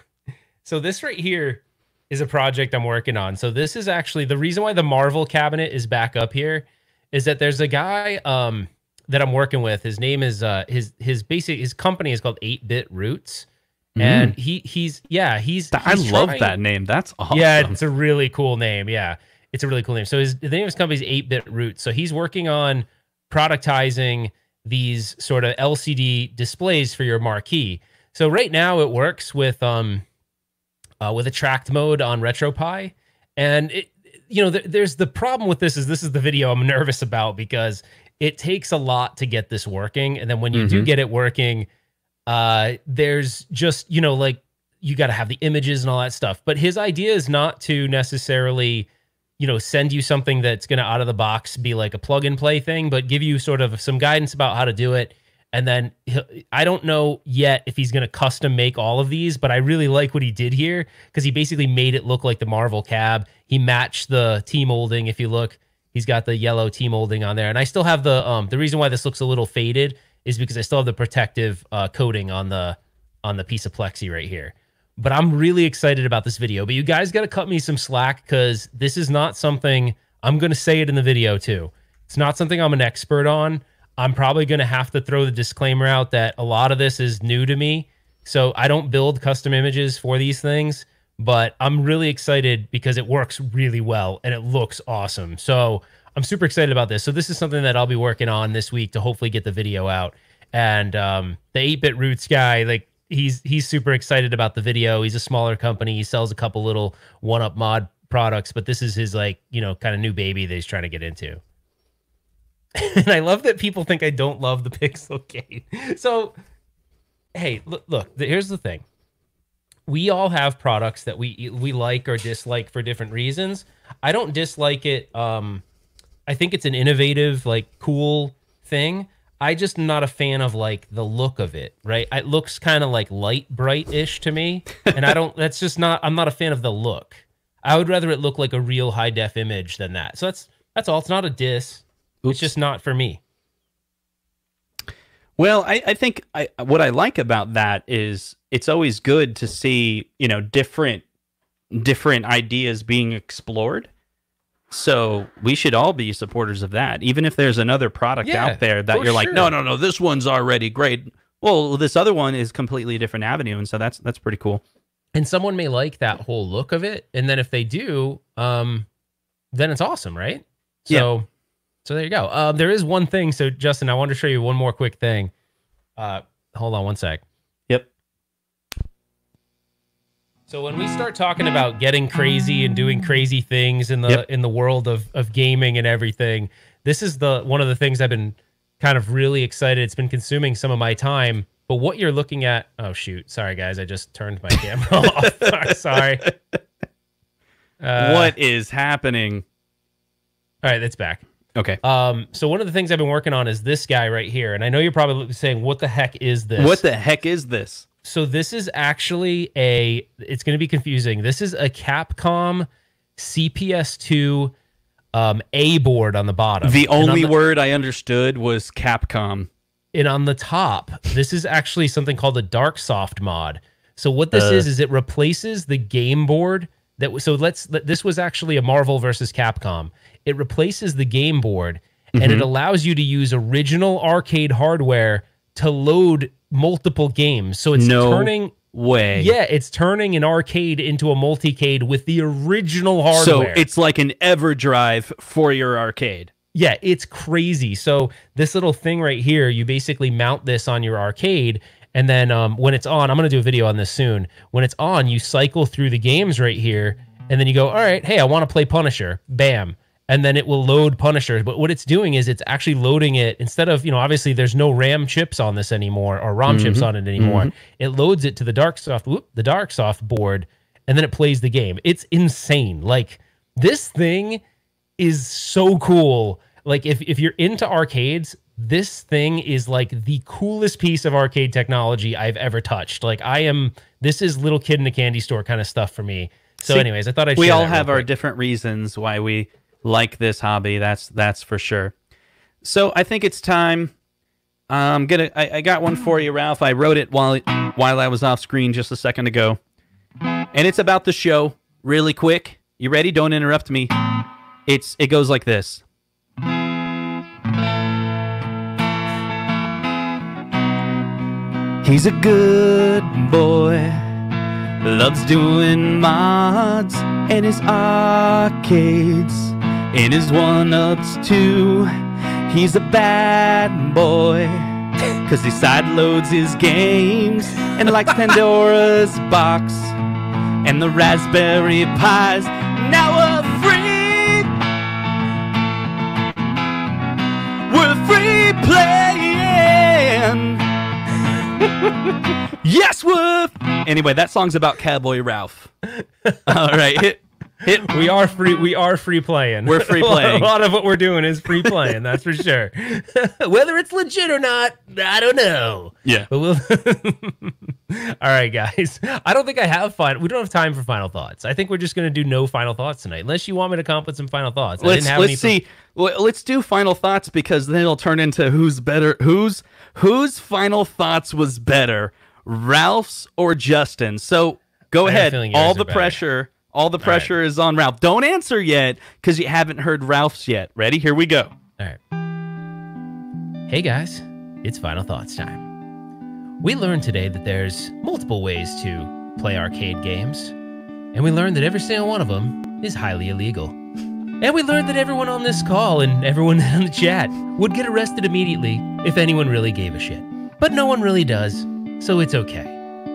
B: So this right here is a project I'm working on. So this is actually the reason why the Marvel cabinet is back up here is that there's a guy that I'm working with. His name is his company is called 8-Bit Roots. And he's
A: I love that name. That's awesome.
B: Yeah, it's a really cool name. Yeah, it's a really cool name. So the name of his company is 8-Bit Roots. So he's working on productizing these sort of LCD displays for your marquee. So right now it works with a tracked mode on RetroPie, and there's the problem with this is the video I'm nervous about because it takes a lot to get this working, and then when you do get it working, there's just like you got to have the images and all that stuff. But his idea is not to necessarily send you something that's going to out of the box be like a plug and play thing, but give you sort of some guidance about how to do it. And then I don't know yet if he's going to custom make all of these, but I really like what he did here because he basically made it look like the Marvel cab. He matched the T-molding. If you look, he's got the yellow T-molding on there. And I still have the reason why this looks a little faded is because I still have the protective coating on the piece of plexi right here. But I'm really excited about this video. But you guys got to cut me some slack because this is not something, I'm going to say it in the video too. It's not something I'm an expert on. I'm probably going to have to throw the disclaimer out that a lot of this is new to me. So I don't build custom images for these things, but I'm really excited because it works really well and it looks awesome. So I'm super excited about this. So this is something that I'll be working on this week to hopefully get the video out. And the 8-Bit Roots guy, like he's super excited about the video. He's a smaller company. He sells a couple little one-up mod products, but this is his kind of new baby that he's trying to get into. And I love that people think I don't love the Pixelcade. So, hey, look, here's the thing. We all have products that we like or dislike for different reasons. I don't dislike it. I think it's an innovative, cool thing. I just am not a fan of the look of it, right? It looks kind of light bright-ish to me. And I'm not a fan of the look. I would rather it look like a real high-def image than that. So that's all. It's not a diss. Oops. It's just not for me.
A: Well, I think what I like about that is it's always good to see, different ideas being explored. So we should all be supporters of that. Even if there's another product out there that you're like, no, this one's already great. Well, this other one is completely different avenue. And so that's pretty cool.
B: And someone may like that whole look of it. And then if they do, then it's awesome, right? So there you go. There is one thing. So Justin, I wanted to show you one more quick thing. Hold on one sec.
A: Yep.
B: So when we start talking about getting crazy and doing crazy things in the world of gaming and everything, this is one of the things I've been kind of really excited. It's been consuming some of my time. But what you're looking at, oh shoot, sorry guys, I just turned my camera off. Sorry.
A: What is happening?
B: All right, that's back.
A: Okay.
B: So one of the things I've been working on is this guy right here. And I know you're probably saying, what the heck is this?
A: What the heck is this?
B: So this is actually it's going to be confusing. This is a Capcom CPS2 A board on the bottom.
A: The only word I understood was Capcom.
B: And on the top, this is actually something called a Dark Soft mod. So what this is it replaces the game board. This was actually a Marvel versus Capcom. It replaces the game board, and it allows you to use original arcade hardware to load multiple games. So it's turning an arcade into a multicade with the original hardware.
A: So it's like an EverDrive for your arcade.
B: Yeah, it's crazy. So this little thing right here, you basically mount this on your arcade, and then when it's on, I'm going to do a video on this soon. When it's on, you cycle through the games right here, and then you go, all right, hey, I want to play Punisher. Bam. And then it will load Punisher. But what it's doing is it's actually loading it instead of, obviously there's no RAM chips on this anymore or ROM chips on it anymore. It loads it to the Dark Soft board, and then it plays the game. It's insane. This thing is so cool. If you're into arcades, this thing is the coolest piece of arcade technology I've ever touched. This is little kid in a candy store kind of stuff for me. So anyways, I thought I'd share that.
A: We all have our different reasons why we like this hobby. That's for sure. So I think it's time. I got one for you, Ralph. I wrote it while I was off screen just a second ago. And it's about the show. Really quick. You ready? Don't interrupt me. It goes like this. He's a good boy, loves doing mods and his arcades and his one-ups too. He's a bad boy, cause he sideloads his games and likes Pandora's box and the Raspberry Pis. Now we're free playing. Yes, woof. Anyway, that song's about Cowboy Ralph. All right.
B: We are free. We are free playing.
A: We're free playing.
B: A lot of what we're doing is free playing. That's for sure. Whether it's legit or not, I don't know.
A: Yeah.
B: But we'll. All right, guys. I don't think I have we don't have time for final thoughts. I think we're just going to do no final thoughts tonight, unless you want me to come up with some final thoughts.
A: Let's see. Well, let's do final thoughts, because then it'll turn into who's better. Whose final thoughts was better, Ralph's or Justin? So go ahead. All the pressure is on Ralph. Don't answer yet, because you haven't heard Ralph's yet. Ready? Here we go.
B: All right. Hey guys, it's final thoughts time. We learned today that there's multiple ways to play arcade games, and we learned that every single one of them is highly illegal. And we learned that everyone on this call and everyone in the chat would get arrested immediately if anyone really gave a shit. But no one really does, so it's okay.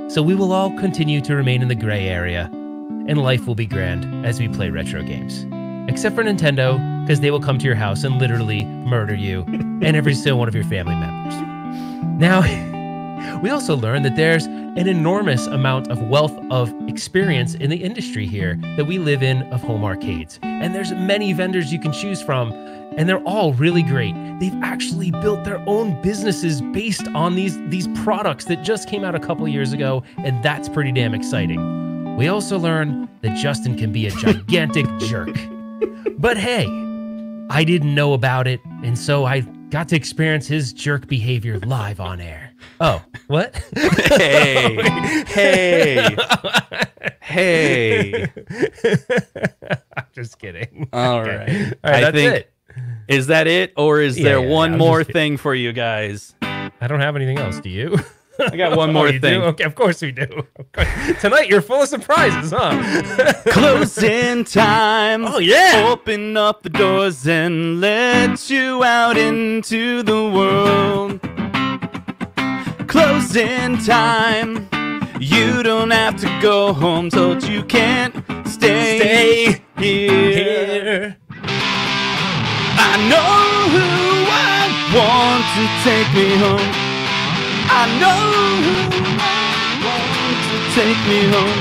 B: So we will all continue to remain in the gray area, and life will be grand as we play retro games. Except for Nintendo, because they will come to your house and literally murder you and every single one of your family members. Now, we also learned that there's an enormous amount of wealth of experience in the industry here that we live in of home arcades. And there's many vendors you can choose from, and they're all really great. They've actually built their own businesses based on these products that just came out a couple years ago, and that's pretty damn exciting. We also learned that Justin can be a gigantic jerk. But hey, I didn't know about it, and so I got to experience his jerk behavior live on air. Oh, what?
A: Hey.
B: I'm just kidding.
A: All
B: Okay.
A: right.
B: All right, that's it.
A: Is that it, or is there one more thing for you guys?
B: I don't have anything else. Do you?
A: I got one more
B: you
A: thing.
B: Do? Okay, of course we do. Tonight you're full of surprises, huh?
A: Closing time.
B: Oh yeah.
A: Open up the doors and let you out into the world. Closing time. You don't have to go home, told you can't stay here. I know who I want to take me home. I know who I want to take me home.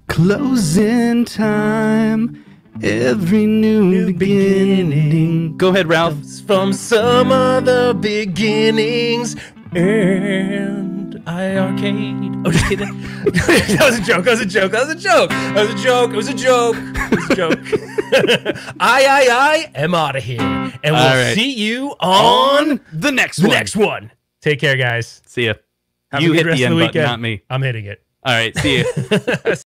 A: Closing time. Every new beginning. Go ahead, Ralph.
B: From some other beginnings. And I arcade. Oh, just kidding. That was a joke. That was a joke. That was a joke. That was a joke. It was a joke. It was a joke. I am out of here. And we'll see you on
A: the next
B: one. Take care, guys.
A: See ya.
B: Have
A: You
B: a good
A: hit
B: rest
A: the
B: of
A: end
B: the
A: button,
B: weekend.
A: not me.
B: I'm hitting it.
A: All right. See you.